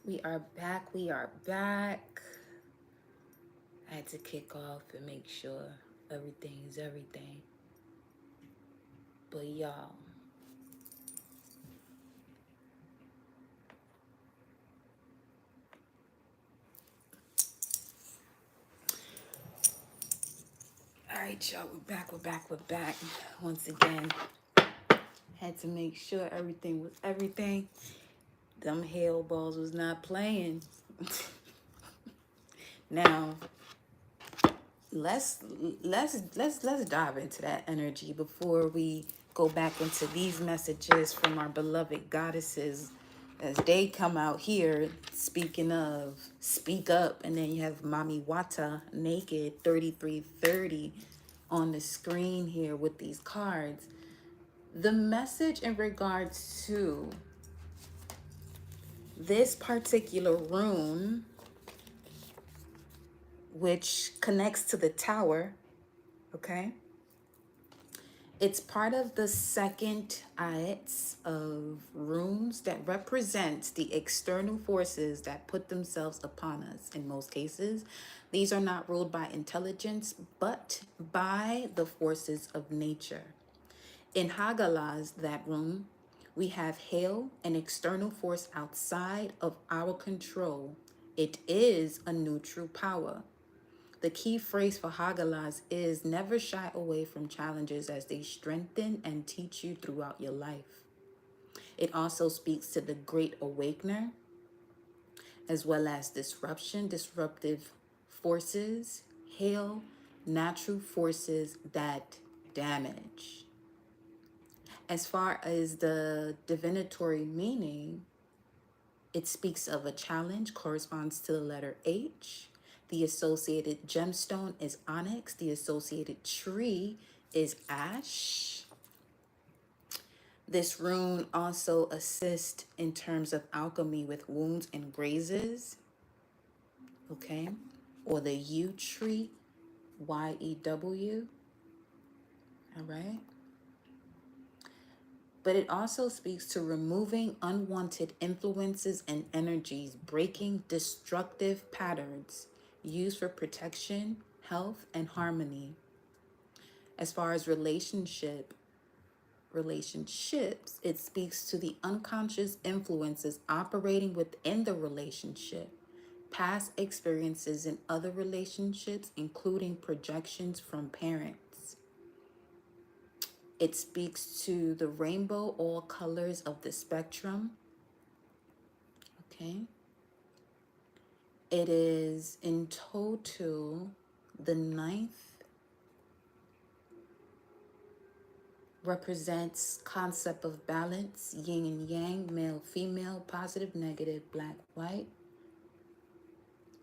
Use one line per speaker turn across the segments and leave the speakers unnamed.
We are back. We are back. I had to kick off and make sure everything is everything. But y'all, all right, y'all, we're back. We're back. We're back. Once again, had to make sure everything was everything. Them hell balls was not playing. Now, let's let's dive into that energy before we go back into these messages from our beloved goddesses as they come out here. Speaking of speak up, and then you have Mami Wata naked 3330 on the screen here with these cards. The message in regards to this particular rune, which connects to the tower, okay, it's part of the second ayats of runes that represents the external forces that put themselves upon us. In most cases, these are not ruled by intelligence, but by the forces of nature. In Hagalaz, that rune, we have hail, an external force outside of our control. It is a neutral power. The key phrase for Hagalaz is never shy away from challenges as they strengthen and teach you throughout your life. It also speaks to the great awakener, as well as disruption, disruptive forces, hail, natural forces that damage. As far as the divinatory meaning, it speaks of a challenge, corresponds to the letter H. The associated gemstone is onyx. The associated tree is ash. This rune also assists in terms of alchemy with wounds and grazes, okay? Or the yew tree, Y-E-W, all right? But it also speaks to removing unwanted influences and energies, breaking destructive patterns used for protection, health, and harmony. As far as relationships, it speaks to the unconscious influences operating within the relationship, past experiences in other relationships, including projections from parents. It speaks to the rainbow, all colors of the spectrum. Okay. It is in total the ninth represents concept of balance, yin and yang, male, female, positive, negative, black, white.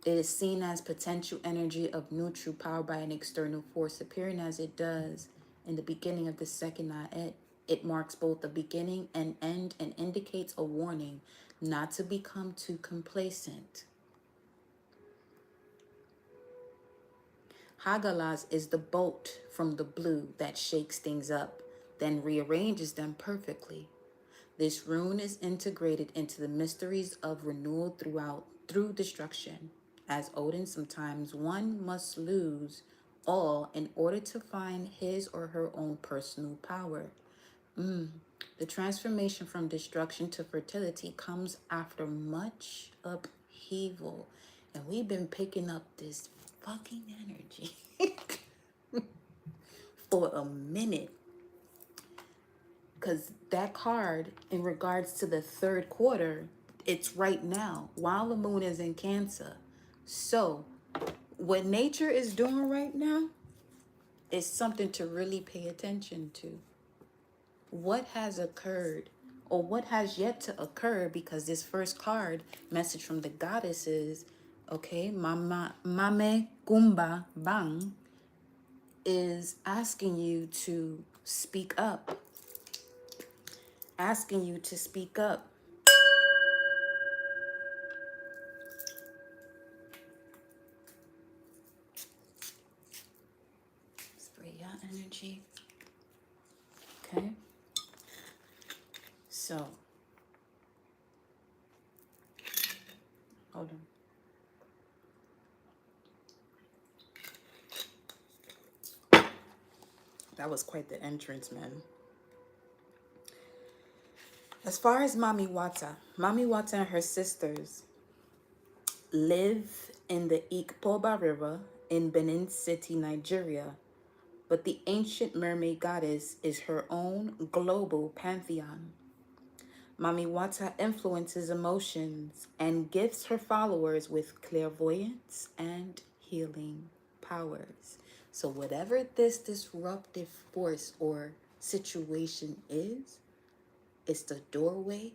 It is seen as potential energy of neutral power by an external force, appearing as it does in the beginning of the second ayat. It marks both the beginning and end and indicates a warning not to become too complacent. Hagalaz is the bolt from the blue that shakes things up, then rearranges them perfectly. This rune is integrated into the mysteries of renewal through destruction. As Odin, sometimes one must lose all in order to find his or her own personal power. The transformation from destruction to fertility comes after much upheaval. And we've been picking up this fucking energy for a minute. Because that card, in regards to the third quarter, it's right now while the moon is in Cancer. So, what nature is doing right now is something to really pay attention to. What has occurred or what has yet to occur, because this first card, message from the goddesses, okay, Mama Mame Gumba Bang, is asking you to speak up. Asking you to speak up. Spray your energy. Okay. So Hold on. That was quite the entrance, man. As far as Mami Wata and her sisters live in the Ikpoba River in Benin City, Nigeria, but the ancient mermaid goddess is her own global pantheon. Mami Wata influences emotions and gifts her followers with clairvoyance and healing powers. So, whatever this disruptive force or situation is, it's the doorway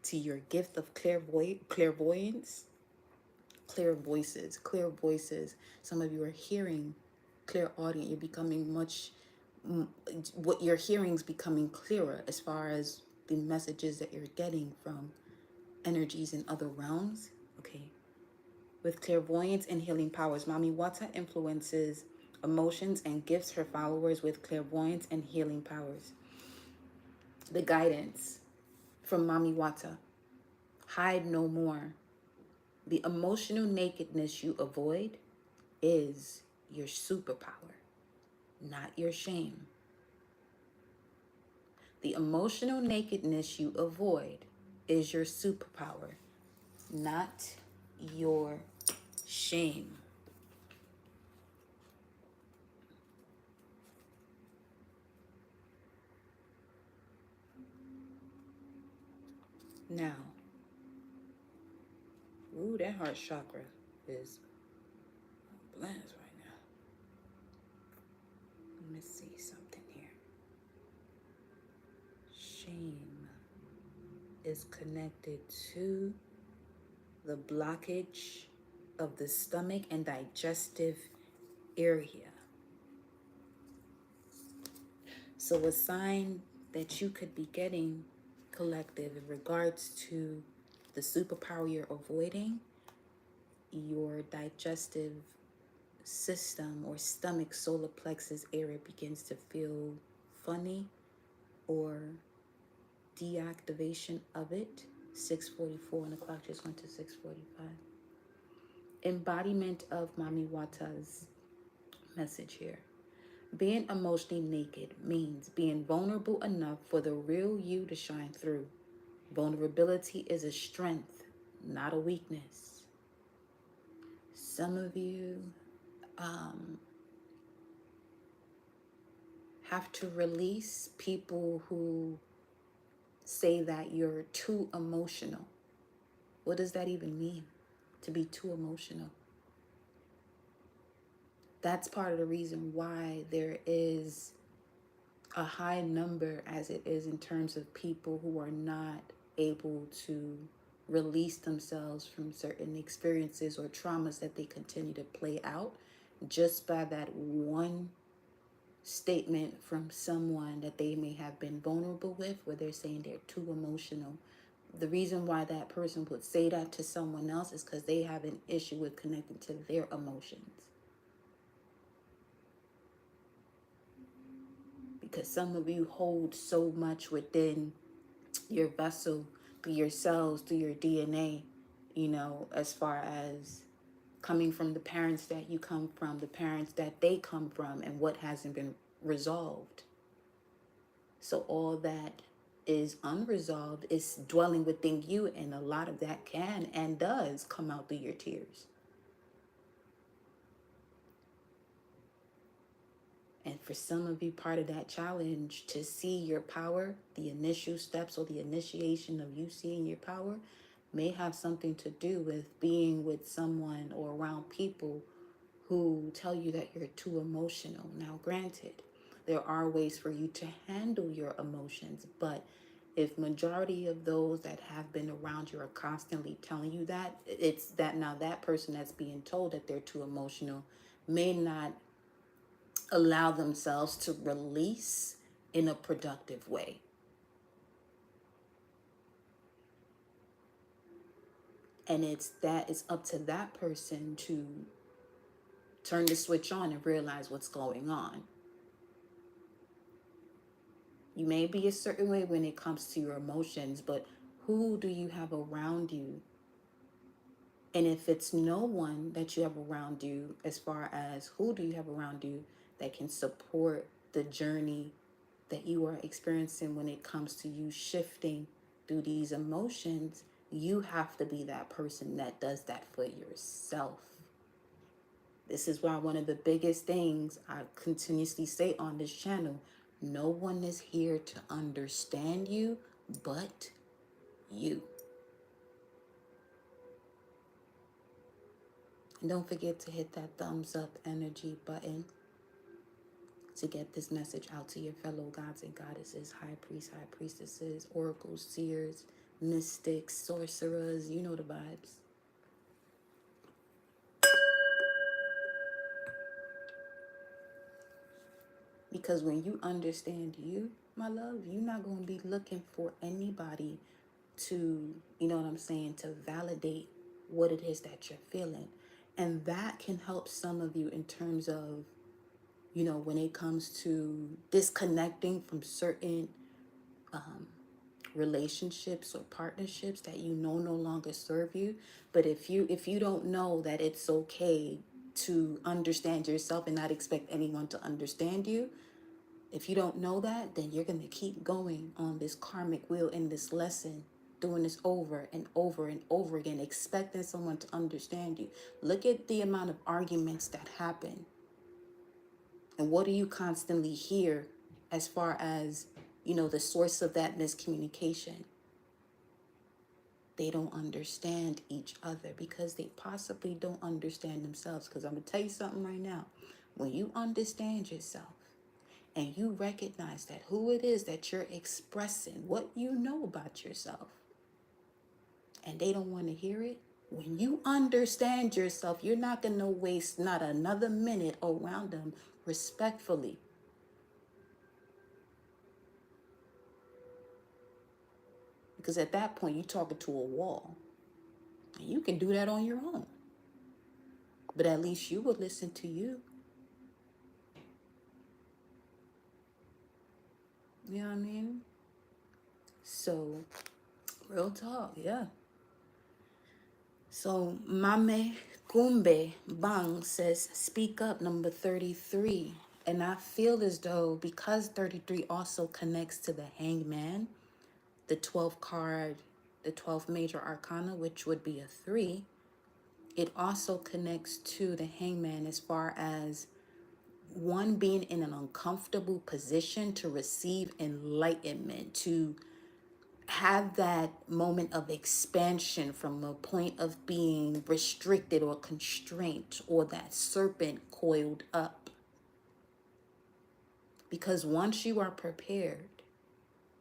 to your gift of clairvoyance, clear voices. Some of you are hearing clear audience. You're becoming what you're hearing is becoming clearer as far as the messages that you're getting from energies in other realms. Okay. With clairvoyance and healing powers, Mami Wata influences emotions and gifts her followers with clairvoyance and healing powers. The guidance from Mami Wata: hide no more. The emotional nakedness you avoid is your superpower, not your shame. The emotional nakedness you avoid is your superpower, not your shame. Now, ooh, that heart chakra is blessed right now. Let me see something here. Shame is connected to the blockage of the stomach and digestive area. So a sign that you could be getting, collective, in regards to the superpower you're avoiding, your digestive system or stomach solar plexus area begins to feel funny, or deactivation of it. 6:44 and the clock just went to 6:45. Embodiment of Mami Wata's message here. Being emotionally naked means being vulnerable enough for the real you to shine through. Vulnerability is a strength, not a weakness. Some of you have to release people who say that you're too emotional. What does that even mean, to be too emotional? That's part of the reason why there is a high number, as it is, in terms of people who are not able to release themselves from certain experiences or traumas that they continue to play out, just by that one statement from someone that they may have been vulnerable with, where they're saying they're too emotional. The reason why that person would say that to someone else is because they have an issue with connecting to their emotions. Because some of you hold so much within your vessel, through your cells, through your DNA, as far as coming from the parents that you come from, the parents that they come from, and what hasn't been resolved. So all that is unresolved is dwelling within you, and a lot of that can and does come out through your tears. And for some of you, part of that challenge to see your power, the initial steps or the initiation of you seeing your power, may have something to do with being with someone or around people who tell you that you're too emotional. Now, granted, there are ways for you to handle your emotions, but if majority of those that have been around you are constantly telling you that, it's that now that person that's being told that they're too emotional may not allow themselves to release in a productive way. And it's up to that person to turn the switch on and realize what's going on. You may be a certain way when it comes to your emotions, but who do you have around you And if it's no one that you have around you, as far as who do you have around you that can support the journey that you are experiencing when it comes to you shifting through these emotions, you have to be that person that does that for yourself. This is why one of the biggest things I continuously say on this channel, no one is here to understand you but you. And don't forget to hit that thumbs up energy button to get this message out to your fellow gods and goddesses, high priests, high priestesses, oracles, seers, mystics, sorcerers, you know the vibes. Because when you understand you, my love, you're not going to be looking for anybody to, you know what I'm saying, to validate what it is that you're feeling. And that can help some of you in terms of, you know, when it comes to disconnecting from certain relationships or partnerships that you know no longer serve you. But if you don't know that it's okay to understand yourself and not expect anyone to understand you, if you don't know that, then you're going to keep going on this karmic wheel in this lesson, doing this over and over and over again, expecting someone to understand you. Look at the amount of arguments that happen. And what do you constantly hear as far as, you know, the source of that miscommunication? They don't understand each other because they possibly don't understand themselves. Because I'm going to tell you something right now. When you understand yourself, and you recognize that who it is that you're expressing, what you know about yourself, and they don't want to hear it, when you understand yourself, you're not going to waste not another minute around them respectfully. Because at that point, you're talking to a wall. And you can do that on your own. But at least you would listen to you. You know what I mean? So, real talk, yeah. So Mame Gumbe Bang says, speak up, number 33. And I feel as though because 33 also connects to the hangman, the 12th card, the 12th major arcana, which would be a 3, it also connects to the hangman as far as one being in an uncomfortable position to receive enlightenment, to have that moment of expansion from a point of being restricted or constraint or that serpent coiled up. Because once you are prepared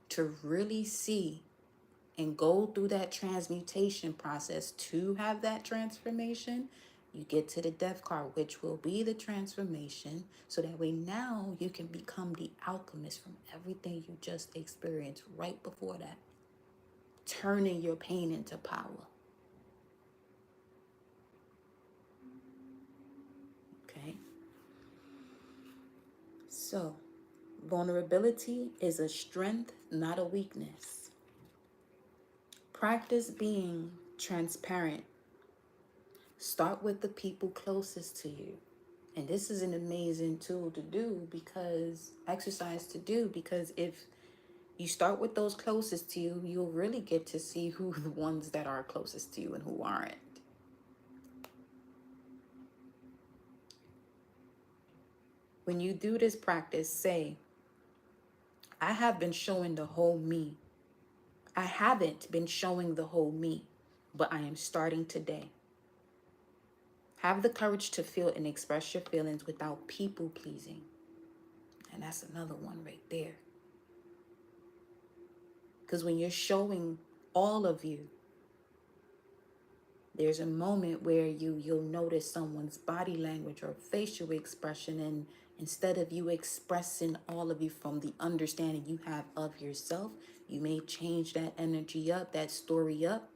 to really see and go through that transmutation process to have that transformation, you get to the death card, which will be the transformation. So that way now you can become the alchemist from everything you just experienced right before that, turning your pain into power. Okay. So, vulnerability is a strength, not a weakness. Practice being transparent. Start with the people closest to you. And this is an amazing tool to do exercise to do, because if you start with those closest to you, you'll really get to see who the ones that are closest to you and who aren't. When you do this practice, say, I have been showing the whole me. I haven't been showing the whole me, but I am starting today. Have the courage to feel and express your feelings without people pleasing. And that's another one right there. Because when you're showing all of you, there's a moment where you'll notice someone's body language or facial expression, and instead of you expressing all of you from the understanding you have of yourself, you may change that energy up, that story up,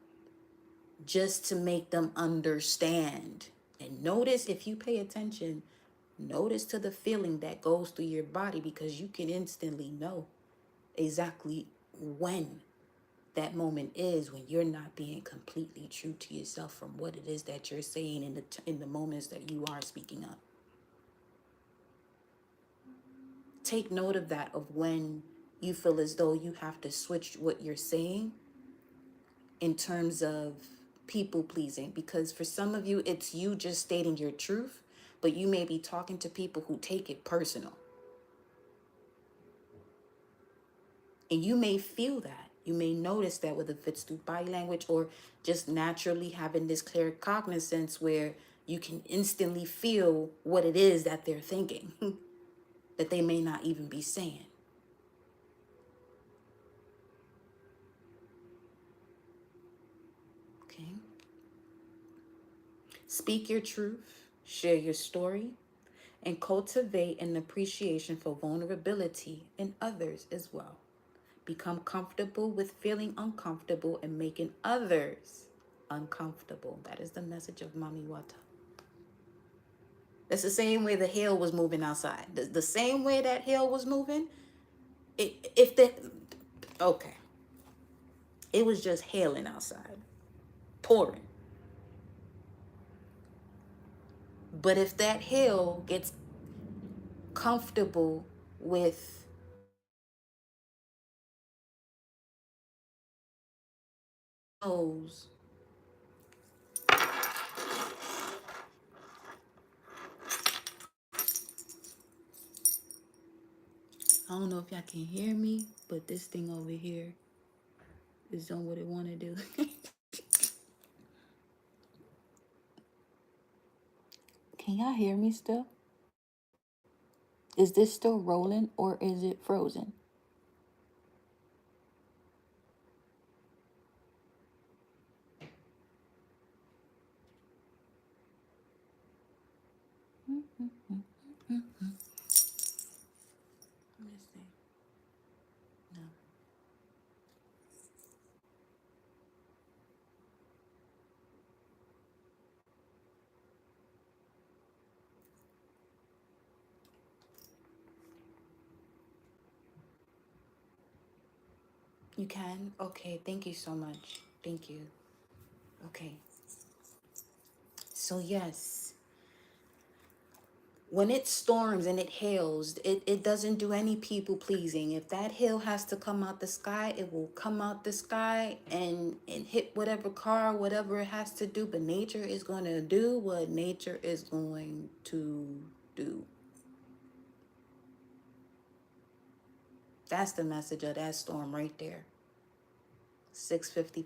just to make them understand. And notice, if you pay attention, notice to the feeling that goes through your body, because you can instantly know exactly when that moment is when you're not being completely true to yourself from what it is that you're saying in the moments that you are speaking up. Take note of that, of when you feel as though you have to switch what you're saying in terms of people pleasing, because for some of you it's you just stating your truth, but you may be talking to people who take it personal, and you may feel that, you may notice that, whether it's through body language or just naturally having this clear cognizance where you can instantly feel what it is that they're thinking that they may not even be saying. Okay, speak your truth, share your story, and cultivate an appreciation for vulnerability in others as well. Become comfortable with feeling uncomfortable and making others uncomfortable. That is the message of Mami Wata. That's the same way the hail was moving outside. The same way that hail was moving, okay, it was just hailing outside, pouring. But if that hail gets comfortable with those, I don't know if y'all can hear me, but this thing over here is doing what it want to do. Can y'all hear me still? Is this still rolling or is it frozen? Let me see. No. You can? Okay, thank you so much. Thank you. Okay. So yes, when it storms and it hails, it doesn't do any people pleasing. If that hail has to come out the sky, it will come out the sky and hit whatever car, whatever it has to do. But nature is going to do what nature is going to do. That's the message of that storm right there. 6:55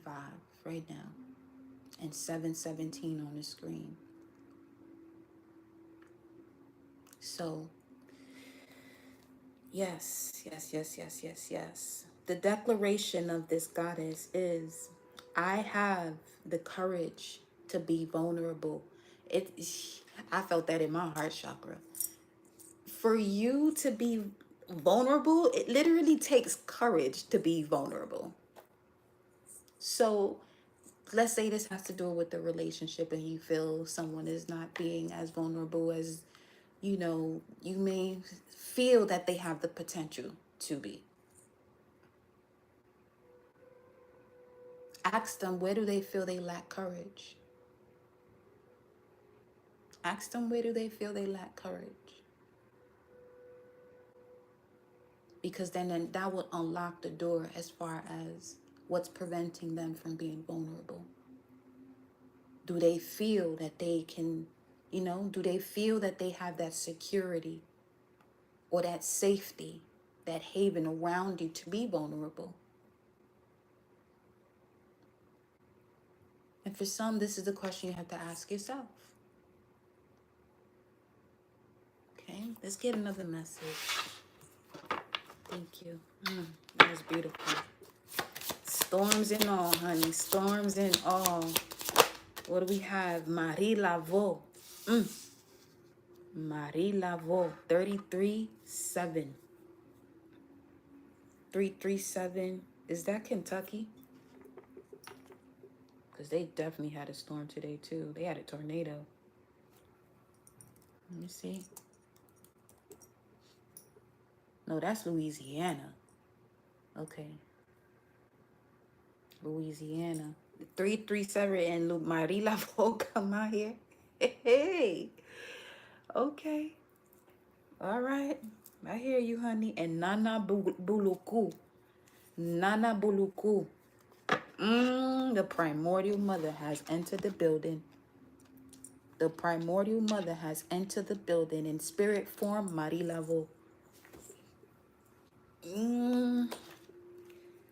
right now and 7:17 on the screen. So yes, yes, yes, yes, yes, yes. The declaration of this goddess is, I have the courage to be vulnerable. It, I felt that in my heart chakra. For you to be vulnerable, it literally takes courage to be vulnerable. So let's say this has to do with the relationship and you feel someone is not being as vulnerable as, you may feel that they have the potential to be. Ask them, where do they feel they lack courage? Ask them, where do they feel they lack courage? Because then that will unlock the door as far as what's preventing them from being vulnerable. Do they feel that they can, do they feel that they have that security or that safety, that haven around you to be vulnerable? And for some, this is the question you have to ask yourself. Okay, let's get another message. Thank you. That was beautiful. Storms and all, honey. Storms and all. What do we have? Marie Laveau. Marie Laveau. 33-7. 337. Is that Kentucky? Because they definitely had a storm today, too. They had a tornado. Let me see. No, that's Louisiana. Okay. Louisiana. 337 and Marie Laveau come out here. Hey, okay. All right. I hear you, honey. And Buluku. Nana Buluku. The primordial mother has entered the building. The primordial mother has entered the building in spirit form, Marie Laveau.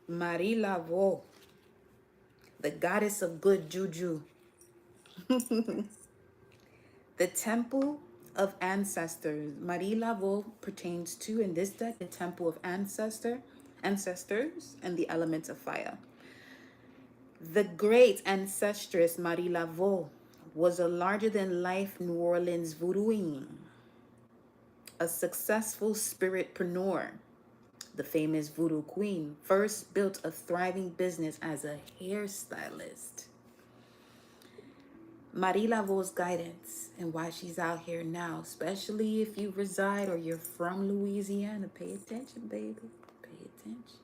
Marie Laveau, the goddess of good juju. The temple of ancestors. Marie Laveau pertains to, in this deck, the temple of ancestors, and the elements of fire. The great ancestress Marie Laveau was a larger-than-life New Orleans voodooing, a successful spiritpreneur. The famous voodoo queen first built a thriving business as a hairstylist. Marie Laveau's guidance and why she's out here now, especially if you reside or you're from Louisiana. Pay attention, baby. Pay attention.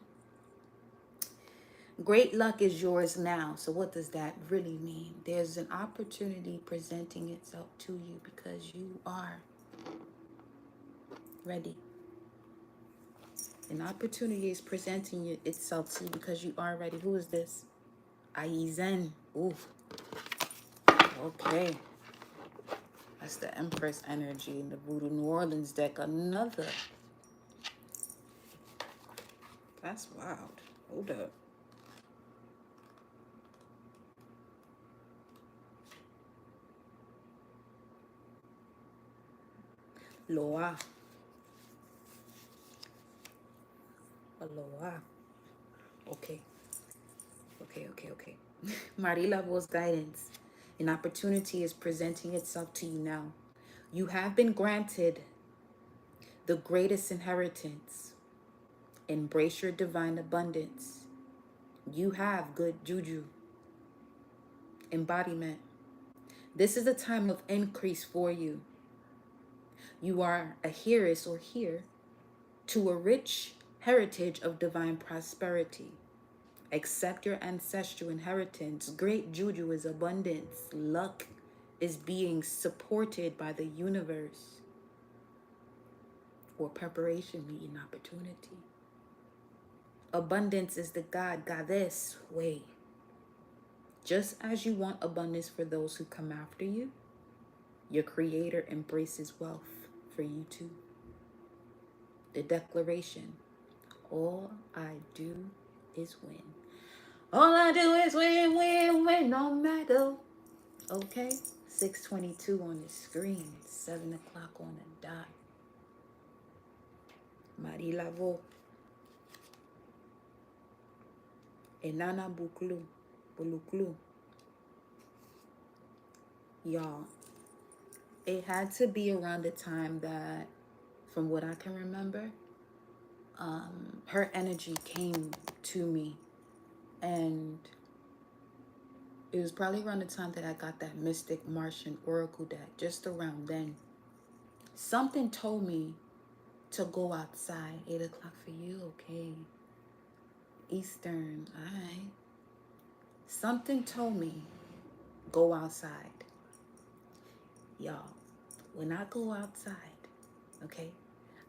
Great luck is yours now. So what does that really mean? There's an opportunity presenting itself to you because you are ready. An opportunity is presenting itself to you because you are ready. Who is this? Aizen. Ooh. Okay. That's the Empress energy in the Voodoo New Orleans deck. Another. That's wild. Hold up. Loa. Aloha. Okay. Okay. Marie Laveau's guidance. An opportunity is presenting itself to you now. You have been granted the greatest inheritance. Embrace your divine abundance. You have good juju. Embodiment. This is a time of increase for you. You are a heiress or heir to a rich heritage of divine prosperity. Accept your ancestral inheritance. Great juju is abundance. Luck is being supported by the universe. Or preparation meeting opportunity. Abundance is the goddess way. Just as you want abundance for those who come after you, your creator embraces wealth for you too. The declaration, all I do is win. All I do is win, no matter. Okay, 6:22 on the screen, 7 o'clock on the dot. Marie Laveau. Enana Buluklu. Y'all, it had to be around the time that, from what I can remember, her energy came to me. And it was probably around the time that I got that Mystic Martian Oracle deck, just around then. Something told me to go outside. 8 o'clock for you, okay. Eastern, all right. Something told me, go outside. Y'all, when I go outside, okay,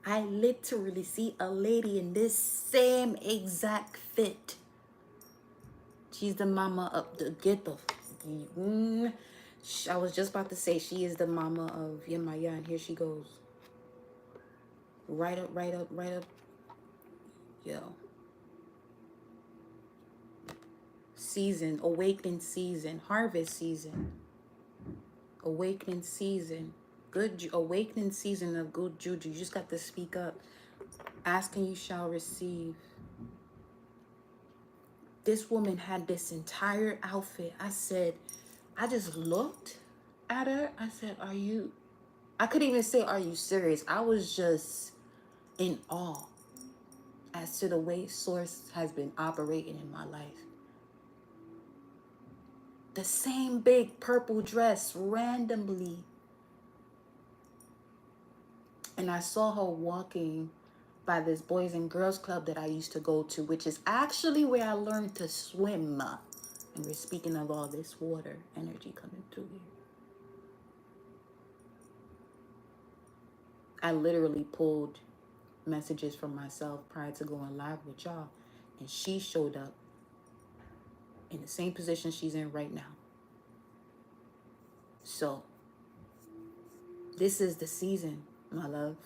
I literally see a lady in this same exact fit. She's the mama of the ghetto. I was just about to say she is the mama of Yemaya, and here she goes. Right up. Yo. Season, awakening season, harvest season. Awakening season. Good awakening season of good juju. You just got to speak up. Ask and you shall receive. This woman had this entire outfit. I just looked at her. I said, I couldn't even say, are you serious? I was just in awe as to the way Source has been operating in my life. The same big purple dress randomly. And I saw her walking by this boys and girls club that I used to go to, which is actually where I learned to swim. And we're speaking of all this water energy coming through here. I literally pulled messages from myself prior to going live with y'all, and she showed up in the same position she's in right now. So this is the season, my love.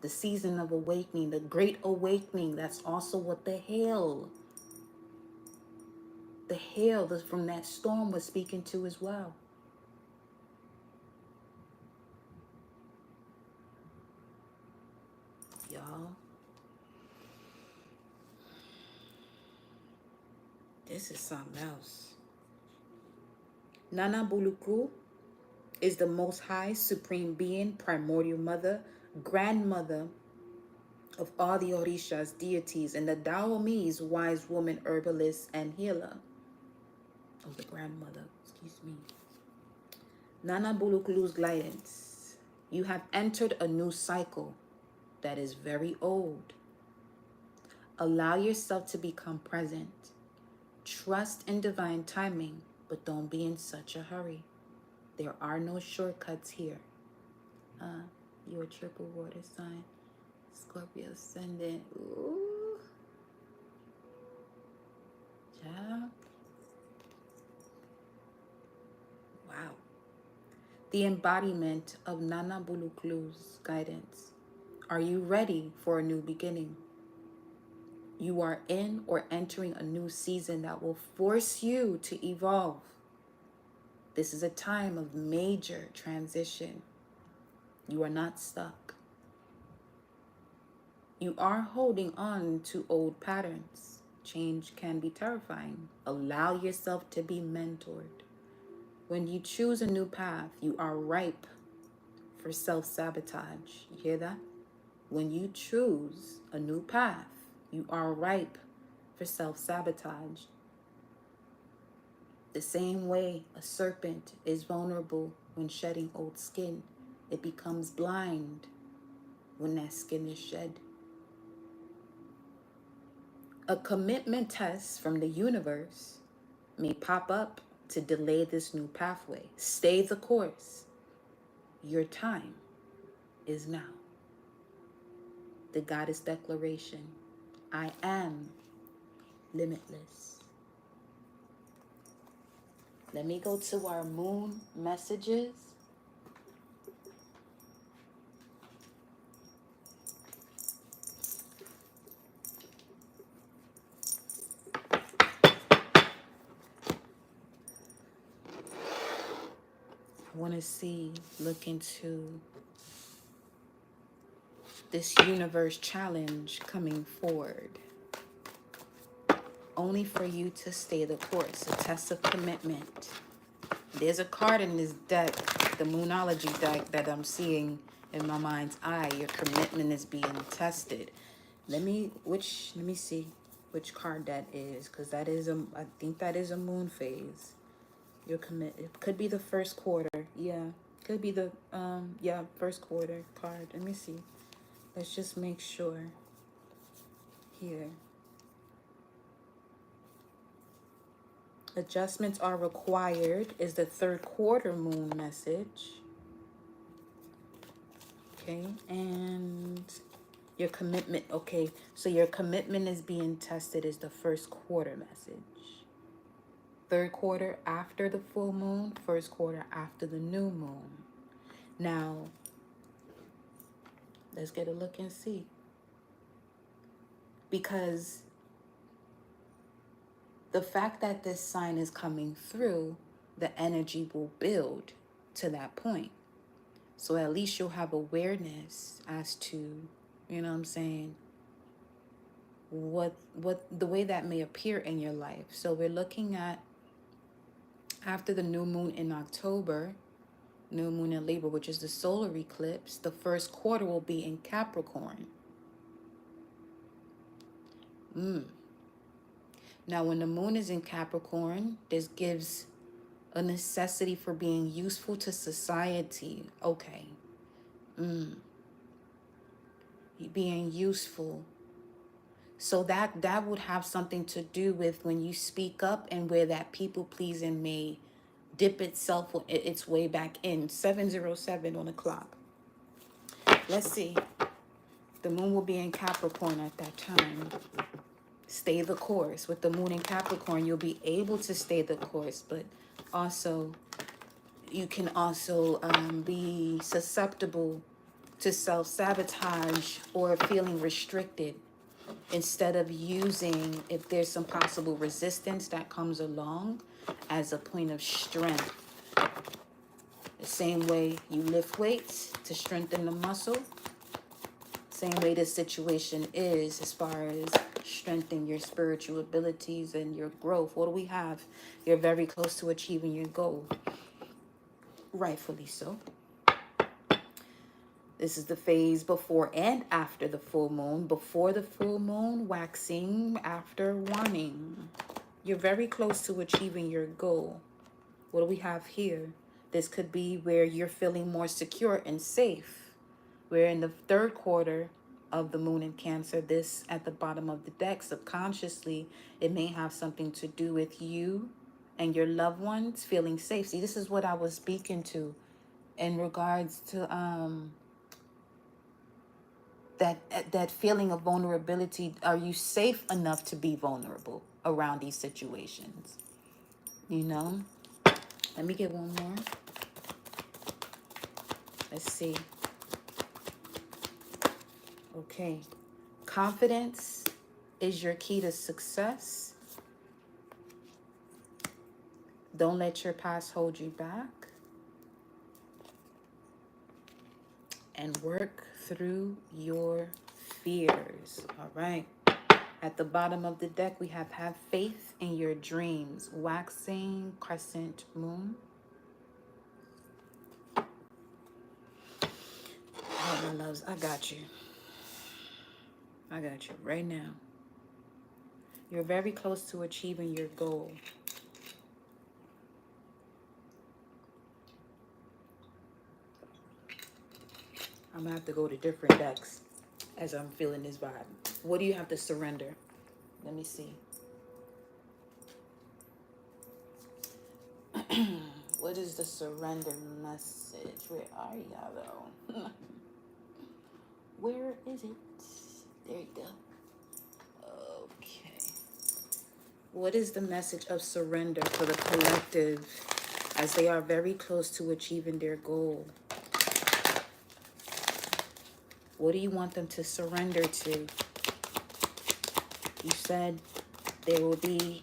The season of awakening, the great awakening. That's also what the hail from that storm was speaking to as well. Y'all, this is something else. Nana Buluku is the Most High Supreme Being, primordial mother, grandmother of all the Orishas, deities, and the Daomis, wise woman, herbalist, and healer. Oh, the grandmother, excuse me. Nana Bulukulu's guidance. You have entered a new cycle that is very old. Allow yourself to become present. Trust in divine timing, but don't be in such a hurry. There are no shortcuts here. You're a triple water sign. Scorpio ascendant. Ooh. Yeah. Wow. The embodiment of Nana Bulukulu's guidance. Are you ready for a new beginning? You are in or entering a new season that will force you to evolve. This is a time of major transition. You are not stuck. You are holding on to old patterns. Change can be terrifying. Allow yourself to be mentored. When you choose a new path, you are ripe for self-sabotage. You hear that? When you choose a new path, you are ripe for self-sabotage. The same way a serpent is vulnerable when shedding old skin, it becomes blind when that skin is shed. A commitment test from the universe may pop up to delay this new pathway. Stay the course. Your time is now. The goddess declaration. I am limitless. Let me go to our moon messages. I want to look into this universe challenge coming forward. Only for you to stay the course, a test of commitment. There's a card in this deck, the Moonology deck, that I'm seeing in my mind's eye. Your commitment is being tested. Let me see which card that is, because I think that is a moon phase. Your it could be the first quarter. Yeah, could be the first quarter card. Let me see. Let's just make sure here. Adjustments are required is the third quarter moon message. Okay, and your commitment. Okay, so your commitment is being tested is the first quarter message. Third quarter after the full moon, first quarter after the new moon. Now, let's get a look and see. Because the fact that this sign is coming through, the energy will build to that point. So at least you'll have awareness as to, you know what I'm saying, what the way that may appear in your life. So we're looking at after the new moon in October, new moon in Libra, which is the solar eclipse, the first quarter will be in Capricorn. Now, when the moon is in Capricorn, this gives a necessity for being useful to society. Okay. being useful. So that would have something to do with when you speak up and where that people pleasing may dip itself its way back in. 707 on the clock. Let's see. The moon will be in Capricorn at that time. Stay the course. With the moon in Capricorn, you'll be able to stay the course, but also you can also be susceptible to self-sabotage or feeling restricted instead of using, if there's some possible resistance that comes along, as a point of strength. The same way you lift weights to strengthen the muscle, same way this situation is as far as strengthening your spiritual abilities and your growth. What do we have? You're very close to achieving your goal. Rightfully so. This is the phase before and after the full moon. Before the full moon, waxing, after waning. You're very close to achieving your goal. What do we have here? This could be where you're feeling more secure and safe. We're in the third quarter of the moon in Cancer. This at the bottom of the deck, subconsciously, it may have something to do with you and your loved ones feeling safe. See, this is what I was speaking to in regards to that feeling of vulnerability. Are you safe enough to be vulnerable around these situations? You know? Let me get one more. Let's see. Okay. Confidence is your key to success. Don't let your past hold you back. And work through your fears. All right. At the bottom of the deck, we have faith in your dreams. Waxing crescent moon. Oh, my loves, I got you. I got you right now. You're very close to achieving your goal. I'm going to have to go to different decks as I'm feeling this vibe. What do you have to surrender? Let me see. What is the surrender message? Where are y'all though? Where is it? There you go. Okay. What is the message of surrender for the collective as they are very close to achieving their goal? What do you want them to surrender to? You said there will be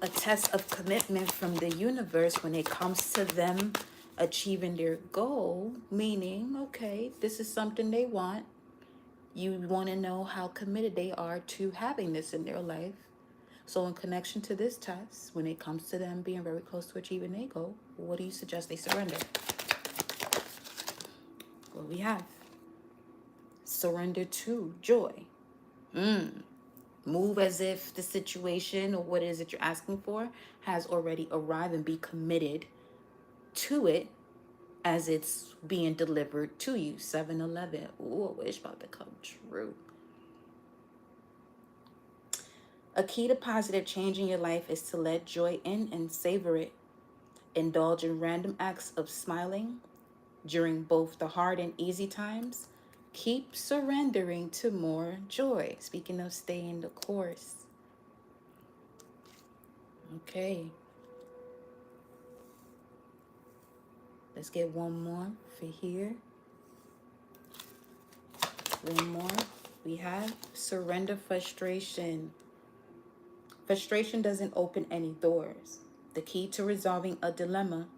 a test of commitment from the universe when it comes to them achieving their goal, meaning, okay, this is something they want. You want to know how committed they are to having this in their life. So in connection to this test, when it comes to them being very close to achieving their goal, what do you suggest they surrender? What we have? Surrender to joy. Move as if the situation or what it is that you're asking for has already arrived and be committed to it as it's being delivered to you. 7-Eleven. Ooh, I wish about to come true. A key to positive change in your life is to let joy in and savor it. Indulge in random acts of smiling during both the hard and easy times. Keep surrendering to more joy. Speaking of staying the course. Okay. Let's get one more for here. One more. We have surrender frustration. Frustration doesn't open any doors. The key to resolving a dilemma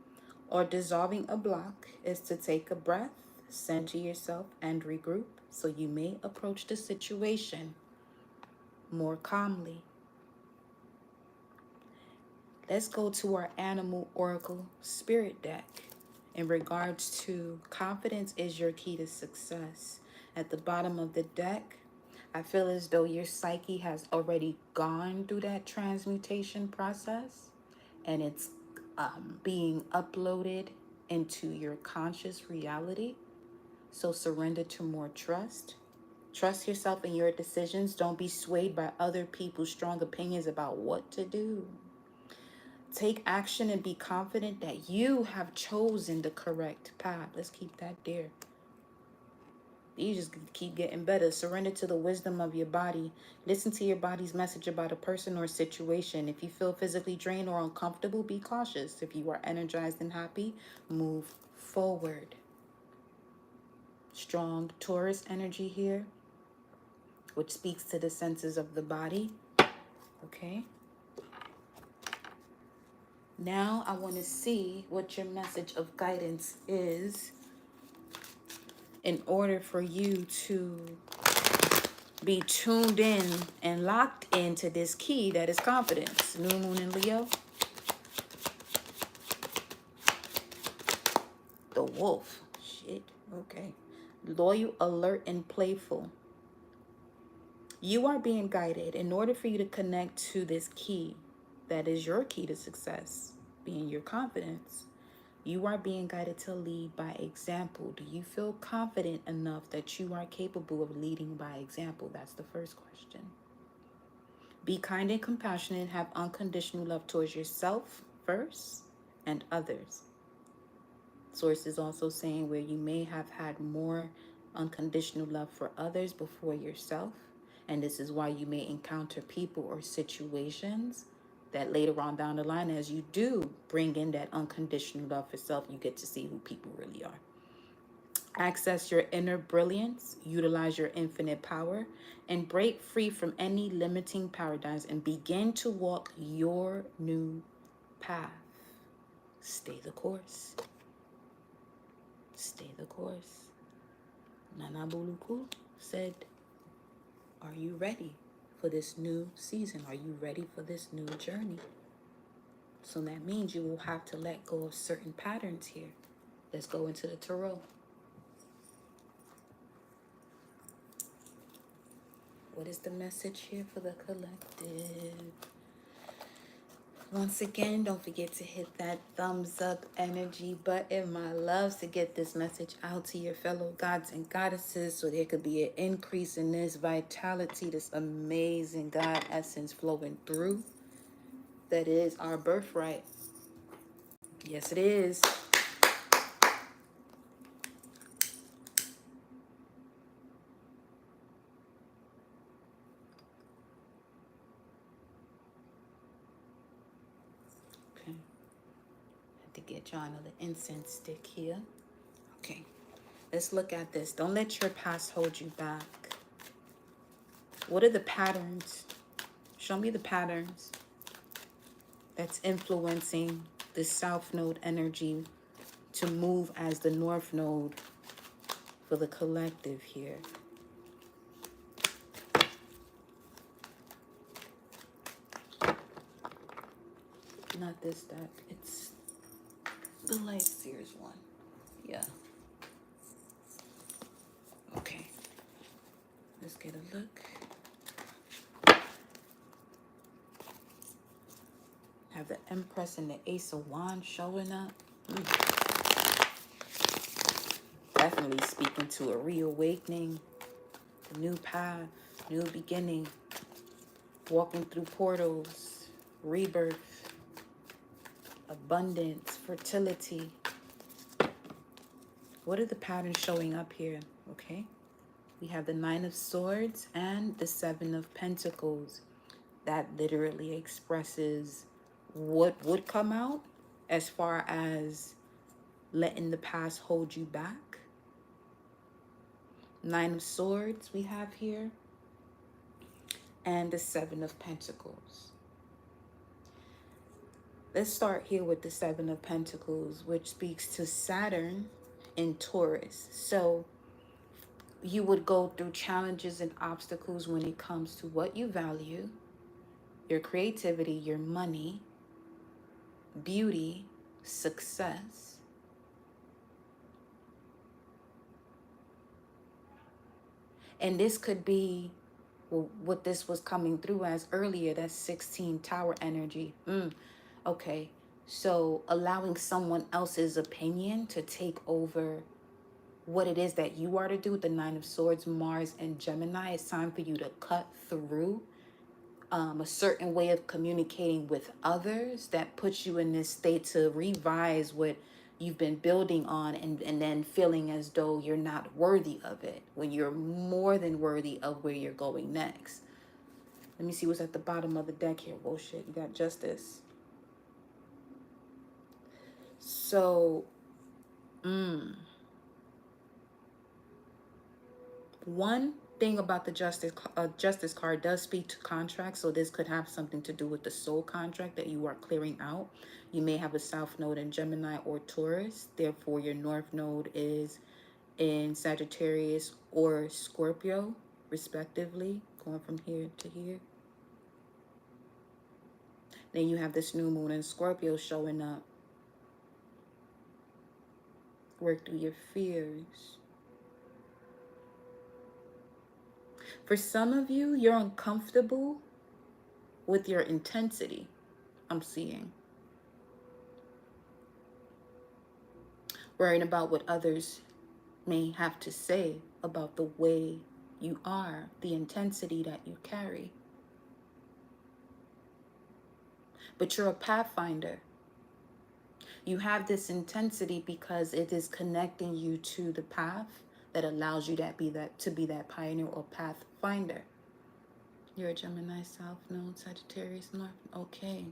or dissolving a block is to take a breath, center yourself, and regroup so you may approach the situation more calmly. Let's go to our Animal Oracle Spirit deck. In regards to confidence is your key to success. At the bottom of the deck, I feel as though your psyche has already gone through that transmutation process and it's being uploaded into your conscious reality. So surrender to more trust. Trust yourself in your decisions. Don't be swayed by other people's strong opinions about what to do. Take action and be confident that you have chosen the correct path. Let's keep that there. You just keep getting better. Surrender to the wisdom of your body. Listen to your body's message about a person or situation. If you feel physically drained or uncomfortable, be cautious. If you are energized and happy, move forward. Strong Taurus energy here, which speaks to the senses of the body. Okay. Now I want to see what your message of guidance is in order for you to be tuned in and locked into this key that is confidence. New moon in Leo. The wolf. Shit. Okay. Loyal, alert, and playful. You are being guided in order for you to connect to this key that is your key to success, being your confidence. You are being guided to lead by example. Do you feel confident enough that you are capable of leading by example? That's the first question. Be kind and compassionate. Have unconditional love towards yourself first and others. Source is also saying where you may have had more unconditional love for others before yourself. And this is why you may encounter people or situations that later on down the line, as you do bring in that unconditional love for self, you get to see who people really are. Access your inner brilliance, utilize your infinite power, and break free from any limiting paradigms and begin to walk your new path. Stay the course. Stay the course. Nana Buluku said, are you ready for this new season? Are you ready for this new journey? So that means you will have to let go of certain patterns here. Let's go into the tarot. What is the message here for the collective? Once again, don't forget to hit that thumbs up energy button, my loves, to get this message out to your fellow gods and goddesses so there could be an increase in this vitality, this amazing God essence flowing through. That is our birthright. Yes, it is. Okay. Have to get y'all another incense stick here. Okay. Let's look at this. Don't let your past hold you back. What are the patterns? Show me the patterns that's influencing the South Node energy to move as the North Node for the collective here. Not this deck. It's the Life Series one. Yeah. Okay. Let's get a look. Have the Empress and the Ace of Wands showing up. Definitely speaking to a reawakening, a new path, new beginning, walking through portals, rebirth, abundance, fertility. What are the patterns showing up here? Okay. We have the Nine of Swords and the Seven of Pentacles. That literally expresses what would come out as far as letting the past hold you back. Nine of Swords we have here. And the Seven of Pentacles. Let's start here with the Seven of Pentacles, which speaks to Saturn in Taurus. So you would go through challenges and obstacles when it comes to what you value, your creativity, your money, beauty, success. And this could be what this was coming through as earlier, that 16 tower energy. Okay, so allowing someone else's opinion to take over what it is that you are to do. The Nine of Swords, Mars and Gemini. It's time for you to cut through a certain way of communicating with others that puts you in this state to revise what you've been building on, and then feeling as though you're not worthy of it when you're more than worthy of where you're going next. Let me see what's at the bottom of the deck here. Whoa, shit, you got Justice. So, one thing about the Justice card does speak to contracts, so this could have something to do with the soul contract that you are clearing out. You may have a South Node in Gemini or Taurus, therefore your North Node is in Sagittarius or Scorpio, respectively, going from here to here. Then you have this new moon in Scorpio showing up. Work through your fears. For some of you, you're uncomfortable with your intensity, I'm seeing. Worrying about what others may have to say about the way you are, the intensity that you carry. But you're a pathfinder. You have this intensity because it is connecting you to the path that allows you to be that pioneer or pathfinder. You're a Gemini, South Node, Sagittarius, North. Okay.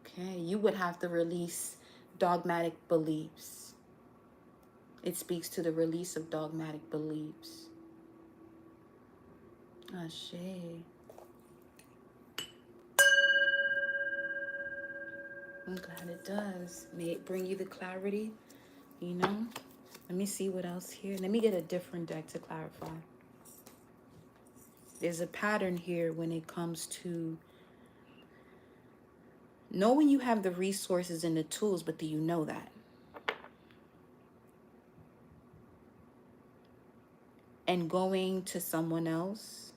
Okay. You would have to release dogmatic beliefs. It speaks to the release of dogmatic beliefs. Ashe. I'm glad it does. May it bring you the clarity, you know? Let me see what else here. Let me get a different deck to clarify. There's a pattern here when it comes to knowing you have the resources and the tools, but do you know that? And going to someone else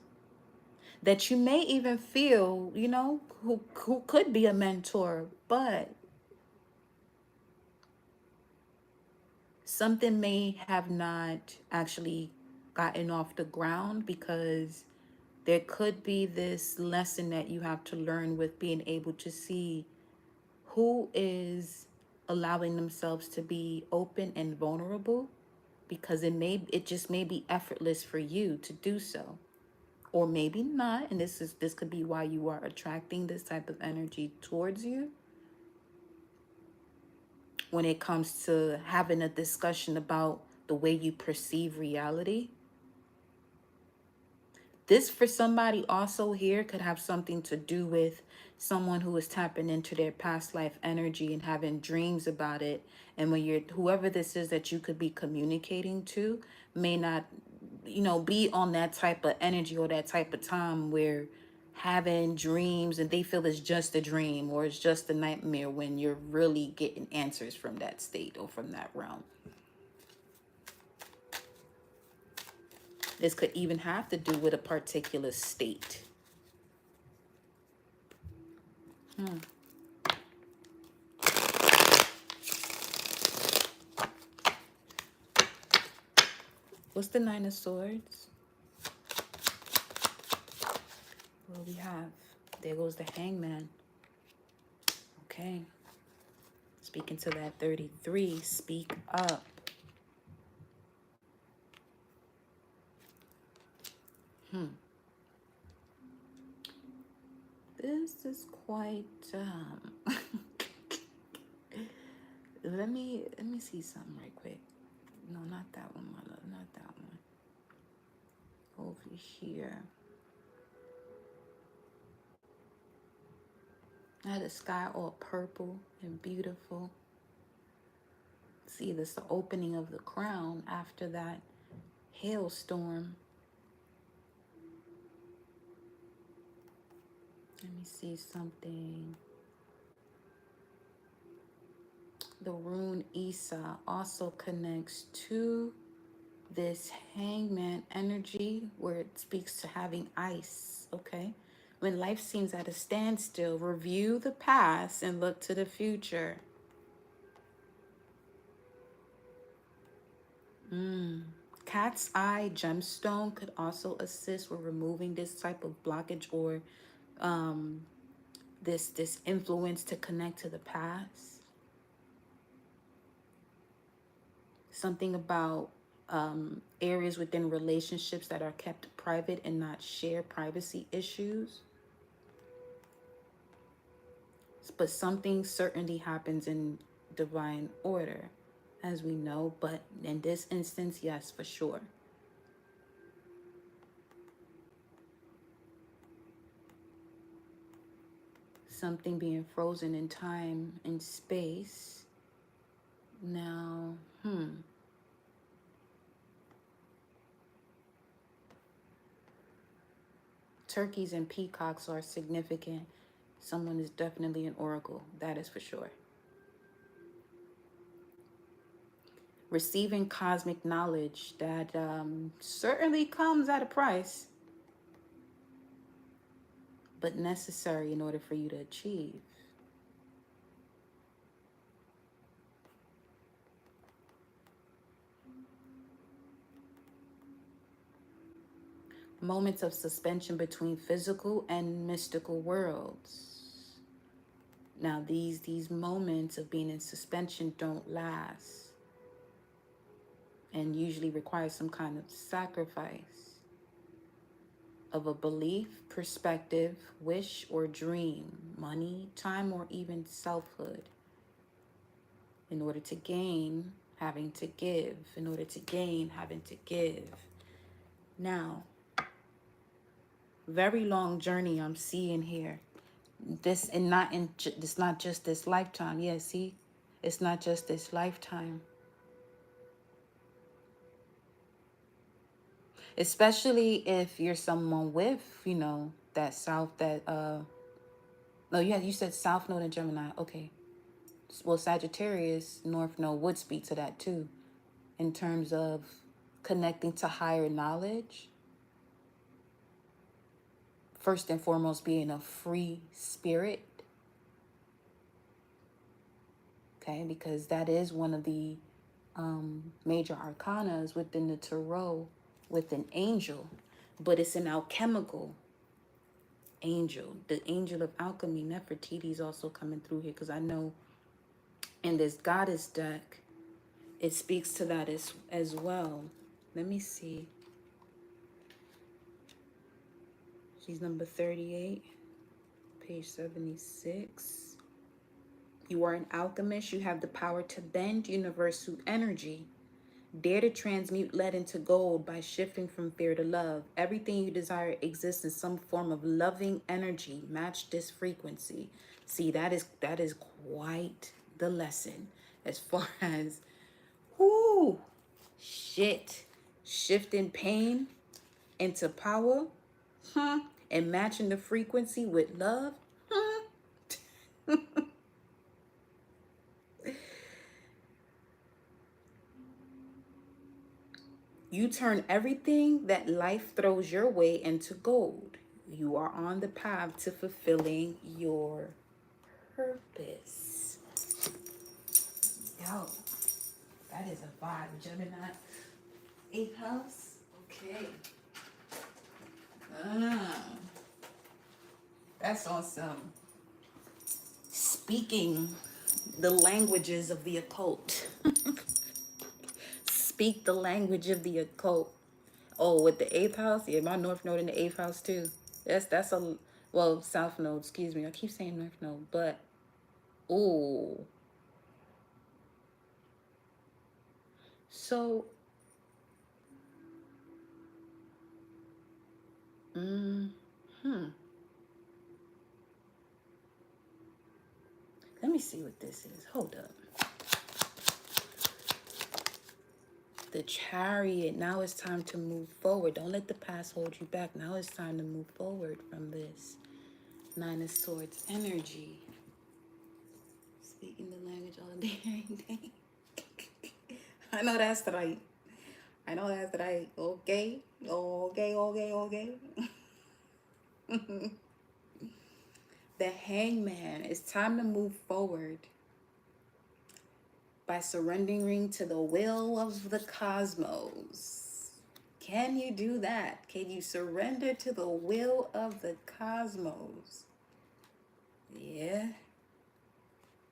that you may even feel, you know, who could be a mentor, but something may have not actually gotten off the ground because there could be this lesson that you have to learn with being able to see who is allowing themselves to be open and vulnerable, because it just may be effortless for you to do so, or maybe not. And this could be why you are attracting this type of energy towards you when it comes to having a discussion about the way you perceive reality. This for somebody also here could have something to do with someone who is tapping into their past life energy and having dreams about it. And when you're, whoever this is that you could be communicating to may not, you know, be on that type of energy or that type of time where having dreams and they feel it's just a dream or it's just a nightmare, when you're really getting answers from that state or from that realm. This could even have to do with a particular state. What's the Nine of Swords? What do we have? There goes the Hangman. Okay. Speaking to that 33, speak up. This is quite let me see something right quick. No, not that one, my love, not that one. Over here. I had the sky all purple and beautiful. See, this is the opening of the crown after that hailstorm. Let me see something. The rune Isa also connects to this Hangman energy where it speaks to having ice, okay? When life seems at a standstill, review the past and look to the future. Cat's eye gemstone could also assist with removing this type of blockage or this influence to connect to the past. Something about areas within relationships that are kept private and not share privacy issues. But something certainly happens in divine order, as we know. But in this instance, yes, for sure. Something being frozen in time and space. Now, turkeys and peacocks are significant. Someone is definitely an oracle. That is for sure. Receiving cosmic knowledge that certainly comes at a price, but necessary in order for you to achieve. Moments of suspension between physical and mystical worlds. Now, these moments of being in suspension don't last and usually require some kind of sacrifice of a belief, perspective, wish, or dream, money, time, or even selfhood. In order to gain, having to give. In order to gain, having to give. Now, very long journey I'm seeing here. This and not in it's not just this lifetime. Yeah, see, it's not just this lifetime. Especially if you're someone with, that south that no, yeah, you said south node in Gemini. Okay. Well, Sagittarius North Node would speak to that too, in terms of connecting to higher knowledge. First and foremost, being a free spirit. Okay, because that is one of the major arcanas within the tarot with an angel, but it's an alchemical angel. The angel of alchemy, Nefertiti, is also coming through here because I know in this goddess deck, it speaks to that as well. Let me see. She's number 38, page 76. You are an alchemist. You have the power to bend universal energy. Dare to transmute lead into gold by shifting from fear to love. Everything you desire exists in some form of loving energy. Match this frequency. See, that is quite the lesson as far as whoo shit. Shifting pain into power, and matching the frequency with love. You turn everything that life throws your way into gold. You are on the path to fulfilling your purpose. Yo, that is a vibe. Gemini, 8th house. Okay. That's awesome. Speaking the languages of the occult. Speak the language of the occult. Oh, with the 8th house? Yeah, my North Node in the 8th house too. That's a, well, South Node, excuse me. I keep saying North Node, but, ooh. So, let me see what this is. Hold up. The Chariot. Now it's time to move forward. Don't let the past hold you back. Now it's time to move forward from this 9 of Swords energy. Speaking the language all day, every day. I know that's right. I know that's right. Okay. Okay. The Hangman. It's time to move forward. by surrendering to the will of the cosmos. Can you do that? Can you surrender to the will of the cosmos? Yeah.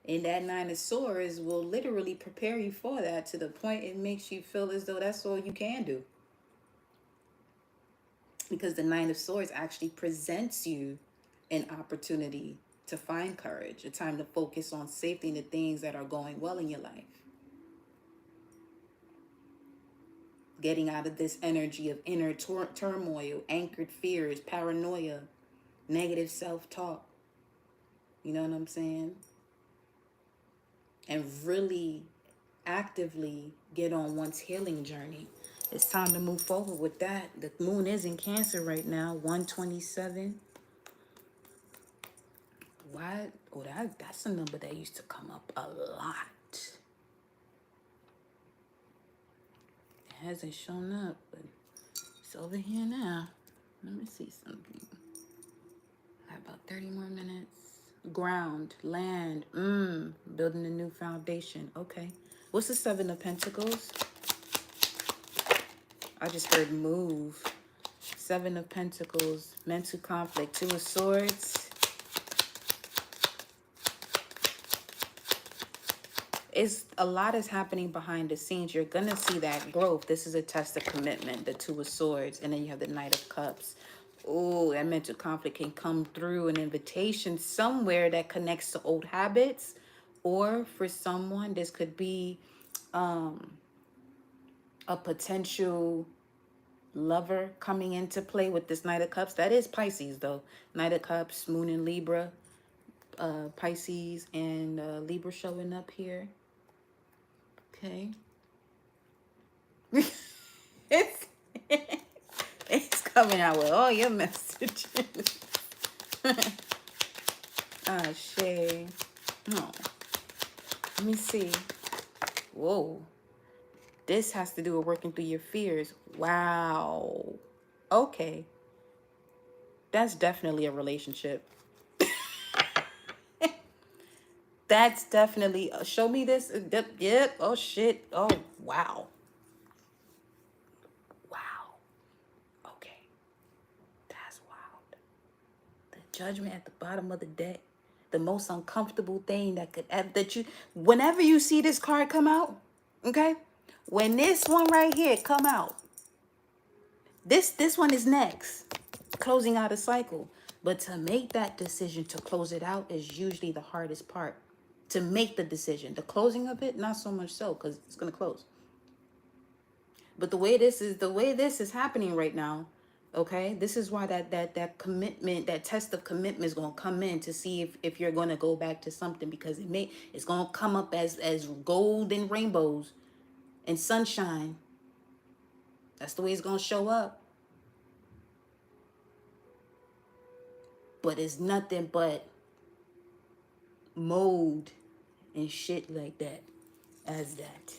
And that Nine of Swords will literally prepare you for that, to the point it makes you feel as though that's all you can do. Because the Nine of Swords actually presents you an opportunity to find courage, a time to focus on safety and the things that are going well in your life. Getting out of this energy of inner turmoil, anchored fears, paranoia, negative self-talk. You know what I'm saying? And really actively get on one's healing journey. It's time to move forward with that. The moon is in Cancer right now, 127. Why? Oh, that's a number that used to come up a lot. It hasn't shown up, but it's over here now. Let me see something. Got about 30 more minutes. Ground, land, building a new foundation. Okay. What's the Seven of Pentacles? I just heard move. Seven of Pentacles, mental conflict, Two of Swords. It's a lot is happening behind the scenes. You're gonna see that growth. This is a test of commitment, the Two of Swords, and then you have the Knight of Cups. Oh, that mental conflict can come through an invitation somewhere that connects to old habits, or for someone, this could be a potential lover coming into play with this Knight of Cups. That is Pisces, though. Knight of Cups, Moon in Libra, Pisces, and Libra showing up here. Okay. it's, it's coming out with all your messages. Ah, Shay. No. Let me see. Whoa. This has to do with working through your fears. Wow. Okay. That's definitely a relationship. That's definitely, show me this. Yep. Oh, shit. Oh, wow. Wow. Okay. That's wild. The Judgment at the bottom of the deck. The most uncomfortable thing that could ever, that you, whenever you see this card come out, okay? When this one right here come out, this one is next. Closing out a cycle. But to make that decision to close it out is usually the hardest part. To make the decision. The closing of it, not so much so, because it's going to close. But the way this is happening right now, okay, this is why that commitment, that test of commitment is going to come in, to see if you're going to go back to something, because it's going to come up as gold and rainbows and sunshine. That's the way it's going to show up. But it's nothing but mold and shit like that as that.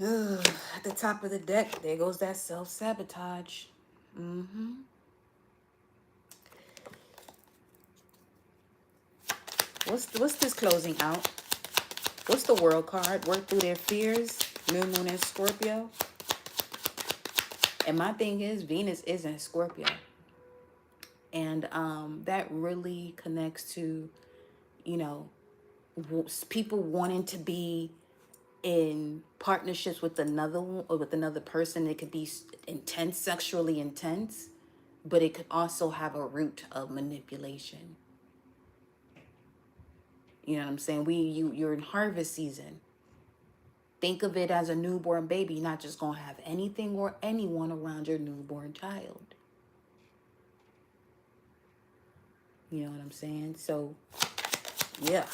At the top of the deck, there goes that self-sabotage. What's this closing out? What's the World card? Work through their fears. New Moon in Scorpio. And my thing is, Venus is in Scorpio. And that really connects to, you know, people wanting to be in partnerships with another one, or with another person. It could be intense, sexually intense, but it could also have a root of manipulation. You know what I'm saying? You're in harvest season. Think of it as a newborn baby. You're not just gonna have anything or anyone around your newborn child. You know what I'm saying? So, yeah.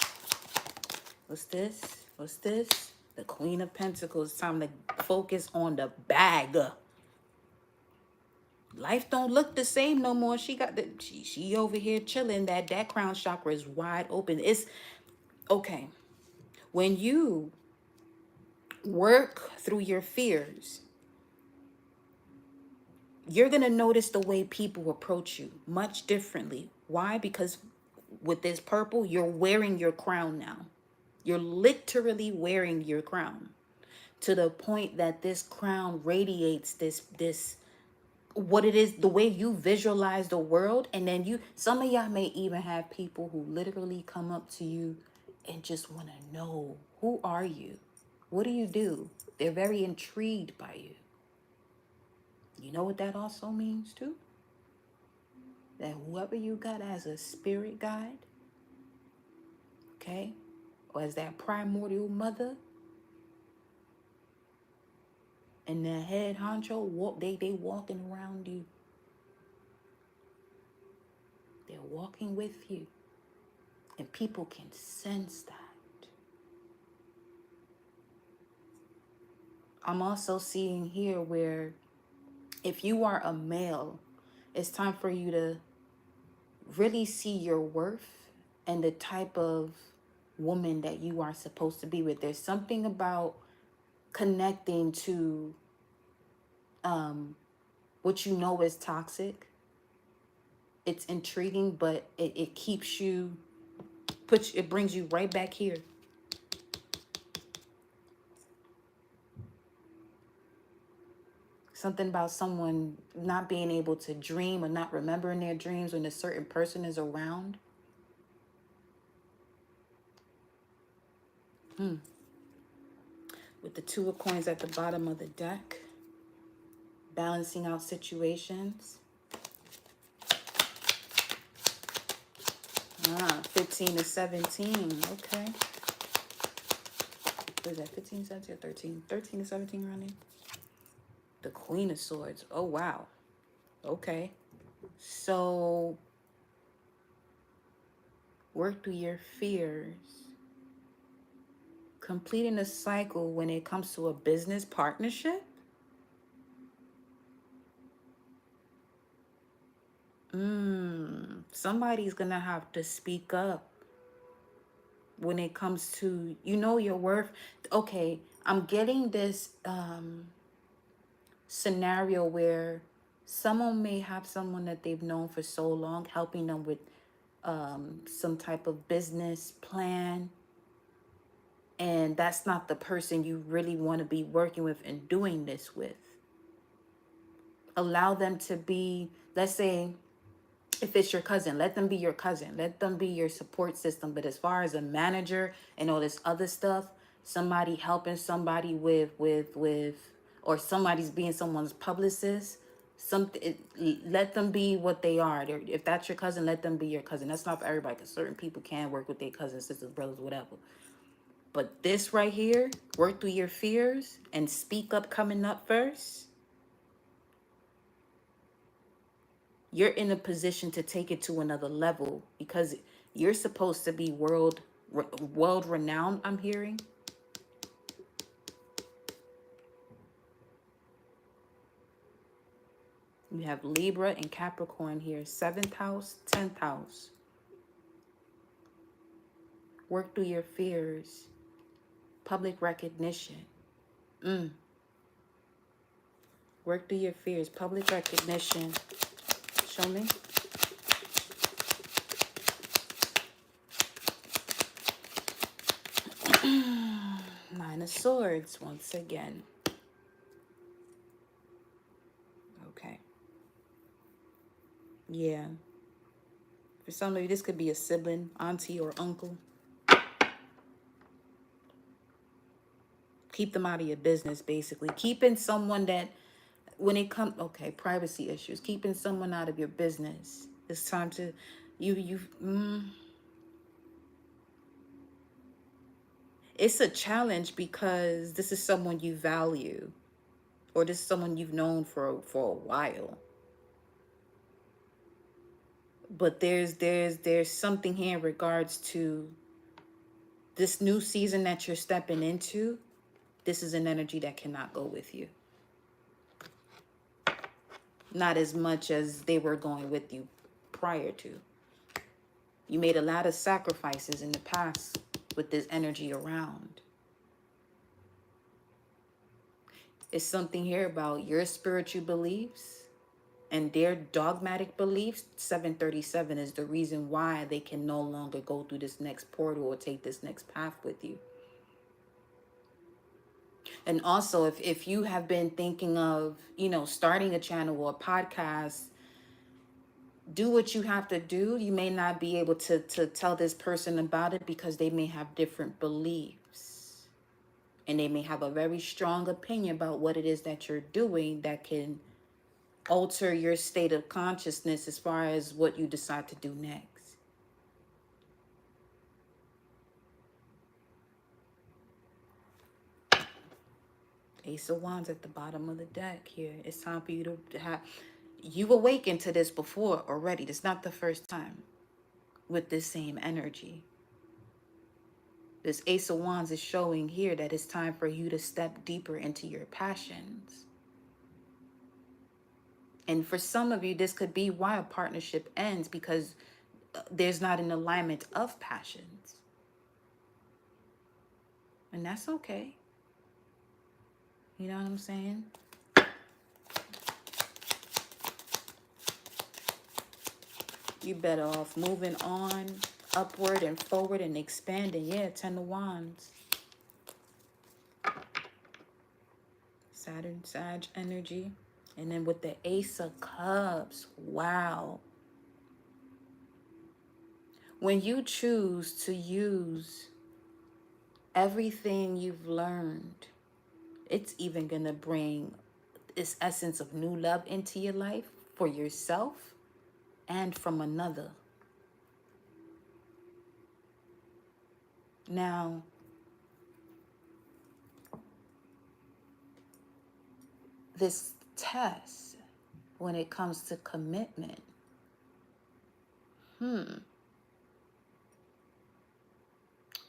What's this? What's this? The Queen of Pentacles. It's time to focus on the bag. Life don't look the same no more. She got the she over here chilling. That crown chakra is wide open. It's okay. When you work through your fears, you're going to notice the way people approach you much differently. Why? Because with this purple, you're wearing your crown now. You're literally wearing your crown to the point that this crown radiates this what it is, the way you visualize the world. And then some of y'all may even have people who literally come up to you and just want to know, who are you? What do you do? They're very intrigued by you. You know what that also means too? That whoever you got as a spirit guide, okay, or as that primordial mother and the head honcho, they walking around you. They're walking with you. And people can sense that. I'm also seeing here where if you are a male, it's time for you to really see your worth and the type of woman that you are supposed to be with. There's something about connecting to what you know is toxic. It's intriguing, but it keeps you, it brings you right back here. Something about someone not being able to dream or not remembering their dreams when a certain person is around. With the Two of Coins at the bottom of the deck. Balancing out situations. 15 to 17. Okay. What is that? 15, 17, or 13? 13 to 17 running. The Queen of Swords. Oh, wow. Okay. So, work through your fears. Completing a cycle when it comes to a business partnership. Somebody's going to have to speak up when it comes to, your worth. Okay, I'm getting this scenario where someone may have someone that they've known for so long, helping them with some type of business plan, and that's not the person you really want to be working with and doing this with. Allow them to be, let's say, if it's your cousin, let them be your cousin. Let them be your support system. But as far as a manager and all this other stuff, somebody helping somebody with, or somebody's being someone's publicist, let them be what they are. If that's your cousin, let them be your cousin. That's not for everybody, because certain people can work with their cousins, sisters, brothers, whatever. But this right here, work through your fears and speak up coming up first. You're in a position to take it to another level because you're supposed to be world renowned, I'm hearing. You have Libra and Capricorn here. 7th house, 10th house. Work through your fears. Public recognition. Work through your fears. Public recognition. Show me. Nine of Swords once again. Okay. Yeah. For somebody, this could be a sibling, auntie, or uncle. Keep them out of your business, basically. Keeping someone that, when it comes, okay, privacy issues. Keeping someone out of your business. It's time to, it's a challenge because this is someone you value, or this is someone you've known for a while. But there's something here in regards to this new season that you're stepping into. This is an energy that cannot go with you. Not as much as they were going with you prior to. You made a lot of sacrifices in the past with this energy around. It's something here about your spiritual beliefs And their dogmatic beliefs, 737 is the reason why they can no longer go through this next portal or take this next path with you. And also, if you have been thinking of, starting a channel or a podcast, do what you have to do. You may not be able to tell this person about it because they may have different beliefs. And they may have a very strong opinion about what it is that you're doing that can alter your state of consciousness as far as what you decide to do next. Ace of Wands at the bottom of the deck here. It's time for you to have... You've awakened to this before already. This is not the first time with this same energy. This Ace of Wands is showing here that it's time for you to step deeper into your passions. And for some of you, this could be why a partnership ends, because there's not an alignment of passions. And that's okay. You know what I'm saying? You better off moving on, upward and forward and expanding. Yeah, 10 of Wands. Saturn, Sag energy. And then with the Ace of Cups, wow. When you choose to use everything you've learned, it's even going to bring this essence of new love into your life for yourself and from another. Now, this test, when it comes to commitment,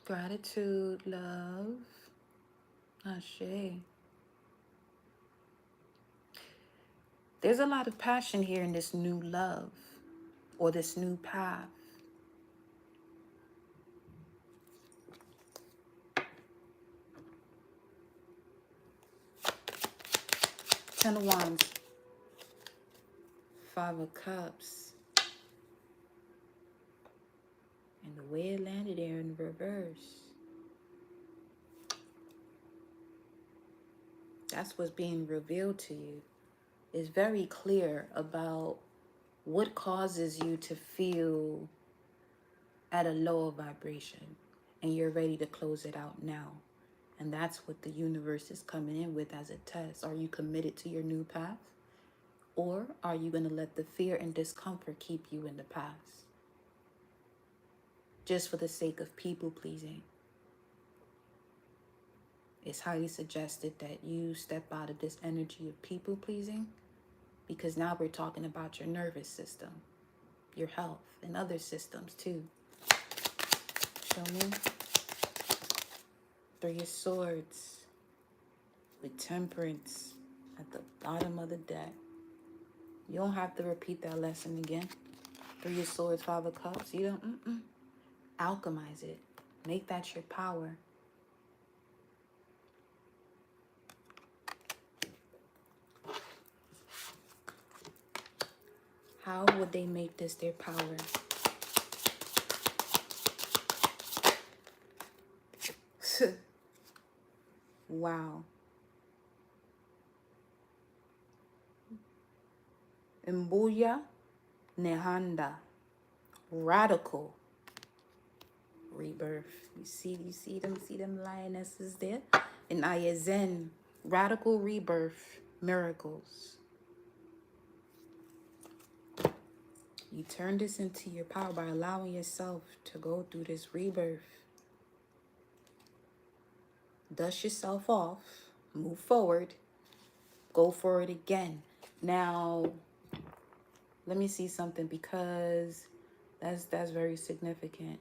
gratitude, love, ashe. There's a lot of passion here in this new love or this new path. Ten of Wands, Five of Cups. And the way it landed there in reverse. That's what's being revealed to you. It's very clear about what causes you to feel at a lower vibration. And you're ready to close it out now. And that's what the universe is coming in with as a test. Are you committed to your new path? Or are you going to let the fear and discomfort keep you in the past? Just for the sake of people pleasing. It's highly suggested that you step out of this energy of people pleasing, because now we're talking about your nervous system, your health, and other systems too. Show me. Three of Swords with Temperance at the bottom of the deck. You don't have to repeat that lesson again. Three of Swords, Five of Cups. You don't, alchemize it. Make that your power. How would they make this their power? Wow. Mbuya Nehanda. Radical rebirth. You see them lionesses there? In Ayazen, radical rebirth, miracles. You turn this into your power by allowing yourself to go through this rebirth. Dust yourself off, move forward, go for it again. Now, let me see something, because that's very significant.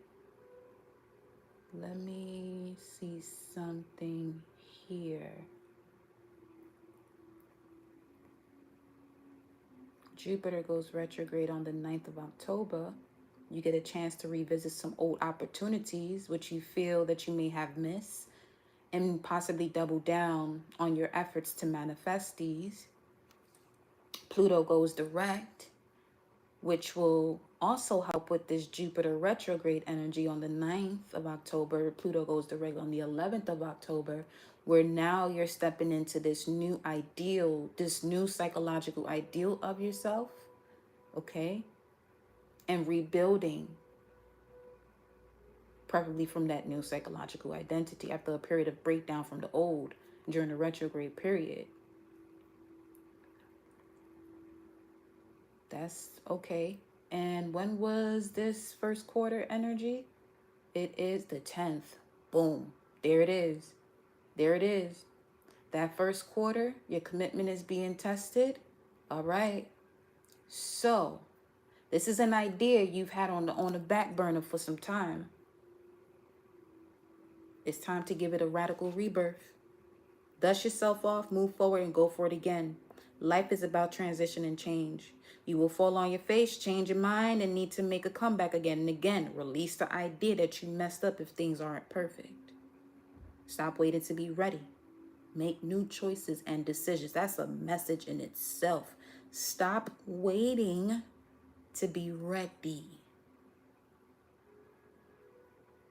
Let me see something here. Jupiter goes retrograde on the 9th of October. You get a chance to revisit some old opportunities which you feel that you may have missed, and possibly double down on your efforts to manifest these. Pluto goes direct, which will also help with this Jupiter retrograde energy on the 9th of October. Pluto goes direct on the 11th of October, where now you're stepping into this new ideal, this new psychological ideal of yourself, okay? And rebuilding, probably from that new psychological identity after a period of breakdown from the old during the retrograde period. That's okay. And when was this first quarter energy? It is the 10th. Boom. There it is. There it is. That first quarter, your commitment is being tested. All right. So, this is an idea you've had on the back burner for some time. It's time to give it a radical rebirth. Dust yourself off, move forward, and go for it again. Life is about transition and change. You will fall on your face, change your mind, and need to make a comeback again and again. Release the idea that you messed up if things aren't perfect. Stop waiting to be ready. Make new choices and decisions. That's a message in itself. Stop waiting to be ready.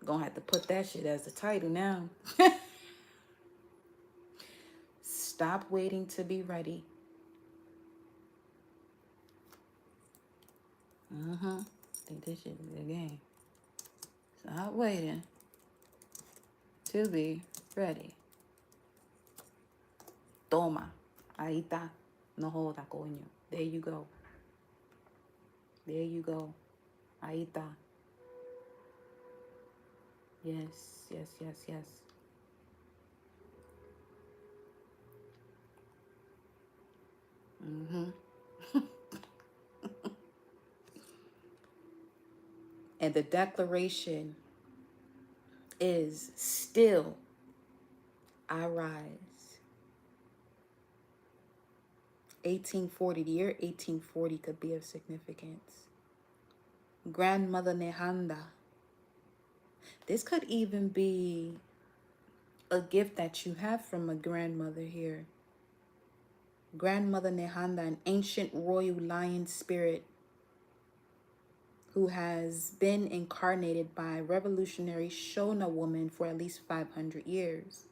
Gonna have to put that shit as the title now. Stop waiting to be ready. Think this shit is a game. Stop waiting to be ready. Toma. Ahí está. No joda, coño. There you go. There you go. Ahí está. Yes, yes, yes, yes. And the declaration is still, I rise. 1840, the year 1840 could be of significance. Grandmother Nehanda. This could even be a gift that you have from a grandmother here. Grandmother Nehanda, an ancient royal lion spirit who has been incarnated by revolutionary Shona woman for at least 500 years.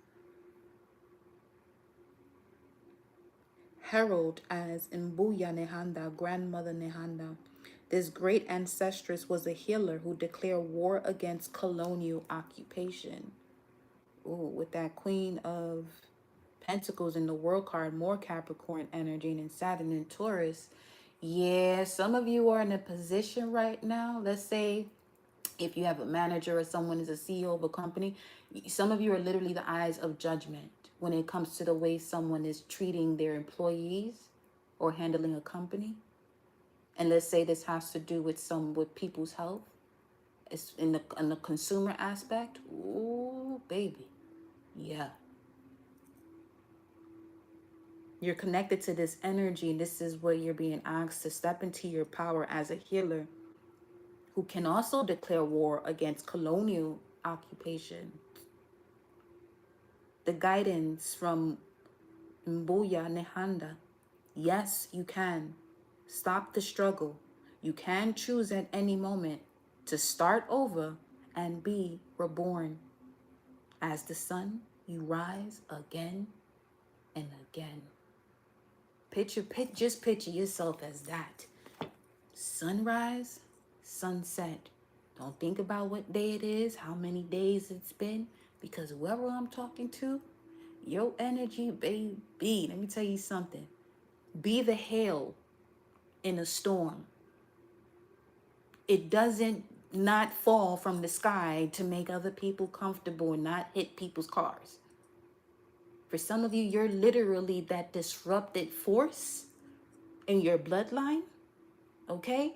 Heralded as Mbuya Nehanda, Grandmother Nehanda. This great ancestress was a healer who declared war against colonial occupation. Ooh, with that Queen of Pentacles in the World card, more Capricorn energy, and in Saturn and Taurus. Yeah, some of you are in a position right now. Let's say if you have a manager or someone is a CEO of a company, some of you are literally the eyes of judgment when it comes to the way someone is treating their employees or handling a company. And let's say this has to do with people's health. It's in the consumer aspect. Ooh, baby. Yeah. You're connected to this energy, and this is where you're being asked to step into your power as a healer who can also declare war against colonial occupation. The guidance from Mbuya Nehanda. Yes, you can. Stop the struggle. You can choose at any moment to start over and be reborn. As the sun, you rise again and again. Just picture yourself as that. Sunrise, sunset. Don't think about what day it is, how many days it's been, because whoever I'm talking to, your energy, baby, let me tell you something. Be the hail in a storm. It doesn't not fall from the sky to make other people comfortable and not hit people's cars. For some of you, you're literally that disrupted force in your bloodline, okay?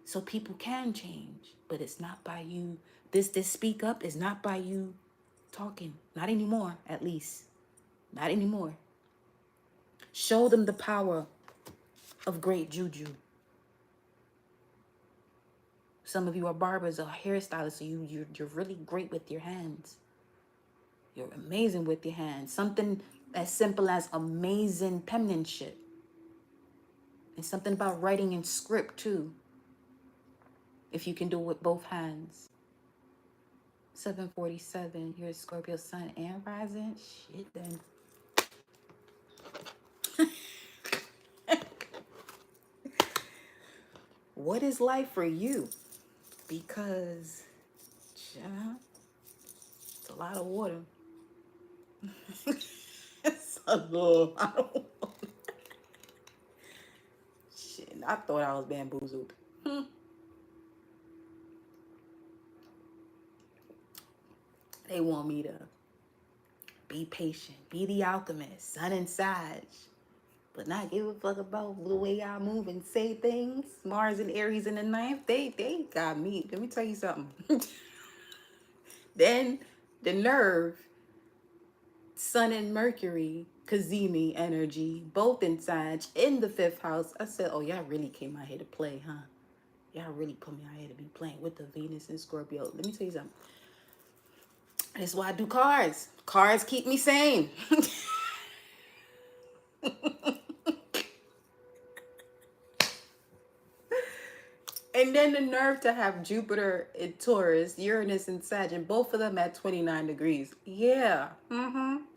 So people can change, but it's not by you. This speak up is not by you talking. Not anymore, at least. Not anymore. Show them the power of great juju. Some of you are barbers or hairstylists, so you're really great with your hands. You're amazing with your hands. Something as simple as amazing penmanship. And something about writing in script too, if you can do it with both hands. 747, you're a Scorpio sun and rising. Shit, then. What is life for you? Because, yeah, it's a lot of water. It's a lot of water. Shit, I thought I was bamboozled. They want me to be patient, be the alchemist, sun and Sag, but not give a fuck about the way I move and say things. Mars and Aries in the ninth, they got me. Let me tell you something. Then the nerve, Sun and Mercury, Kazemi energy, both in Sag, in the fifth house. I said, oh, y'all really came out here to play, huh? Y'all really put me out here to be playing with the Venus and Scorpio. Let me tell you something. That's why I do cards. Cards keep me sane. And then the nerve to have Jupiter in Taurus, Uranus in Sag, and both of them at 29 degrees. Yeah.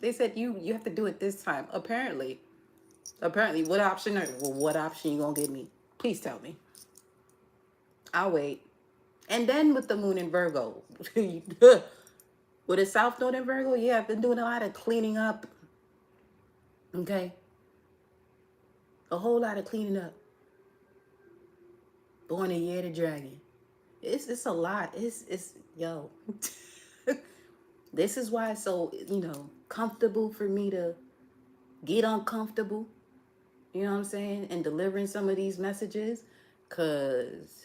They said you have to do it this time. Apparently. What option what option you gonna give me? Please tell me. I'll wait. And then with the moon in Virgo. With a South Node in Virgo, yeah, I've been doing a lot of cleaning up. Okay. A whole lot of cleaning up. Born a year the dragon. It's a lot. It's yo. This is why it's so, comfortable for me to get uncomfortable. You know what I'm saying? And delivering some of these messages. Cause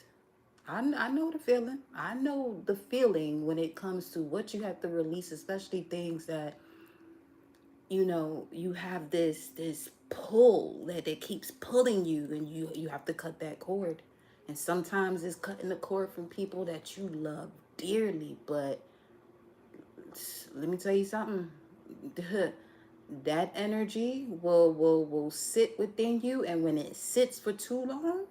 I know the feeling. I know the feeling when it comes to what you have to release, especially things that, you have this pull that keeps pulling you, and you have to cut that cord. And sometimes it's cutting the cord from people that you love dearly. But let me tell you something. That energy will sit within you, and when it sits for too long,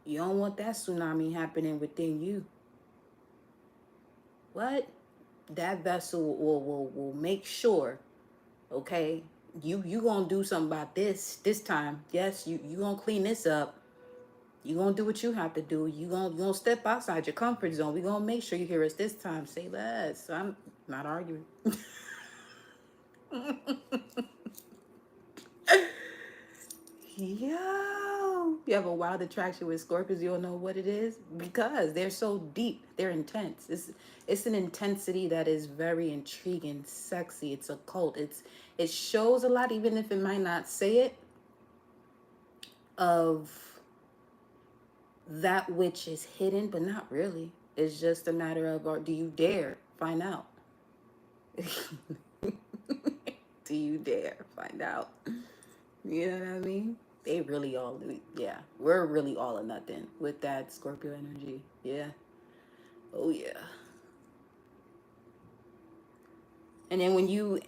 you don't want that tsunami happening within you. What? That vessel will make sure, okay, you gonna do something about this time. Yes, you gonna clean this up. You gonna do what you have to do. You gonna step outside your comfort zone. We gonna make sure you hear us this time. Say less. I'm not arguing. Yo, you have a wild attraction with Scorpios. You don't know what it is because they're so deep. They're intense. It's an intensity that is very intriguing, sexy. It's occult. It shows a lot, even if it might not say it, of that which is hidden, but not really. It's just a matter of, or do you dare find out? Do you dare find out? You know what I mean? They really all, yeah. We're really all or nothing with that Scorpio energy. Yeah. Oh, yeah. And then when you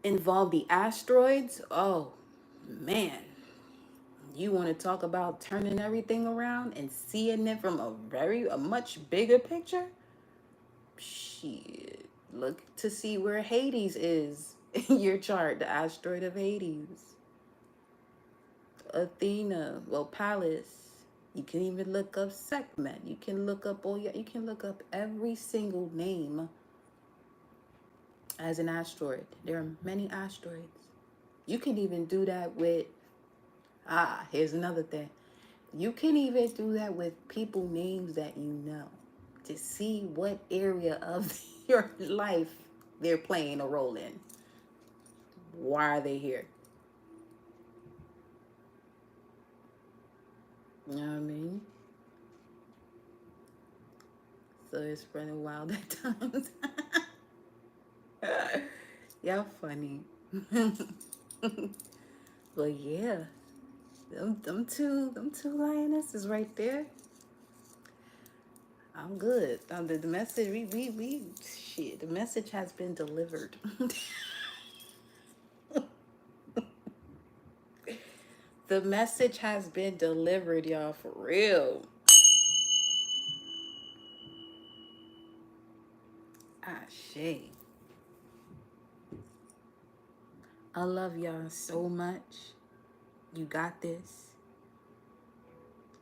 involve the asteroids, oh, man. You want to talk about turning everything around and seeing it from a much bigger picture? Shit. Look to see where Hades is in your chart, the asteroid of Hades. Athena, well, Pallas. You can even look up Sekhmet. You can look up you can look up every single name as an asteroid. There are many asteroids. You can even do that with here's another thing. You can even do that with people names that you know to see what area of your life they're playing a role in. Why are they here? You know what I mean? So it's running wild at times. Y'all funny. But yeah, them two lionesses right there. I'm good. The message we shit. The message has been delivered. The message has been delivered, y'all, for real. Ashe. I love y'all so much. You got this.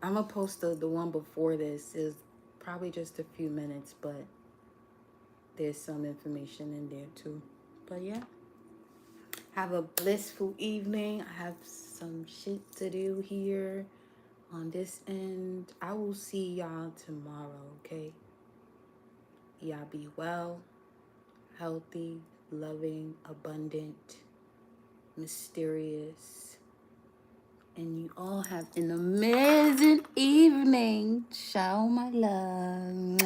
I'm gonna post the one before this. Is probably just a few minutes, but there's some information in there too. But yeah, have a blissful evening. I have some shit to do here on this end. I will see y'all tomorrow, okay? Y'all be well, healthy, loving, abundant, mysterious. And you all have an amazing evening. Ciao, my love.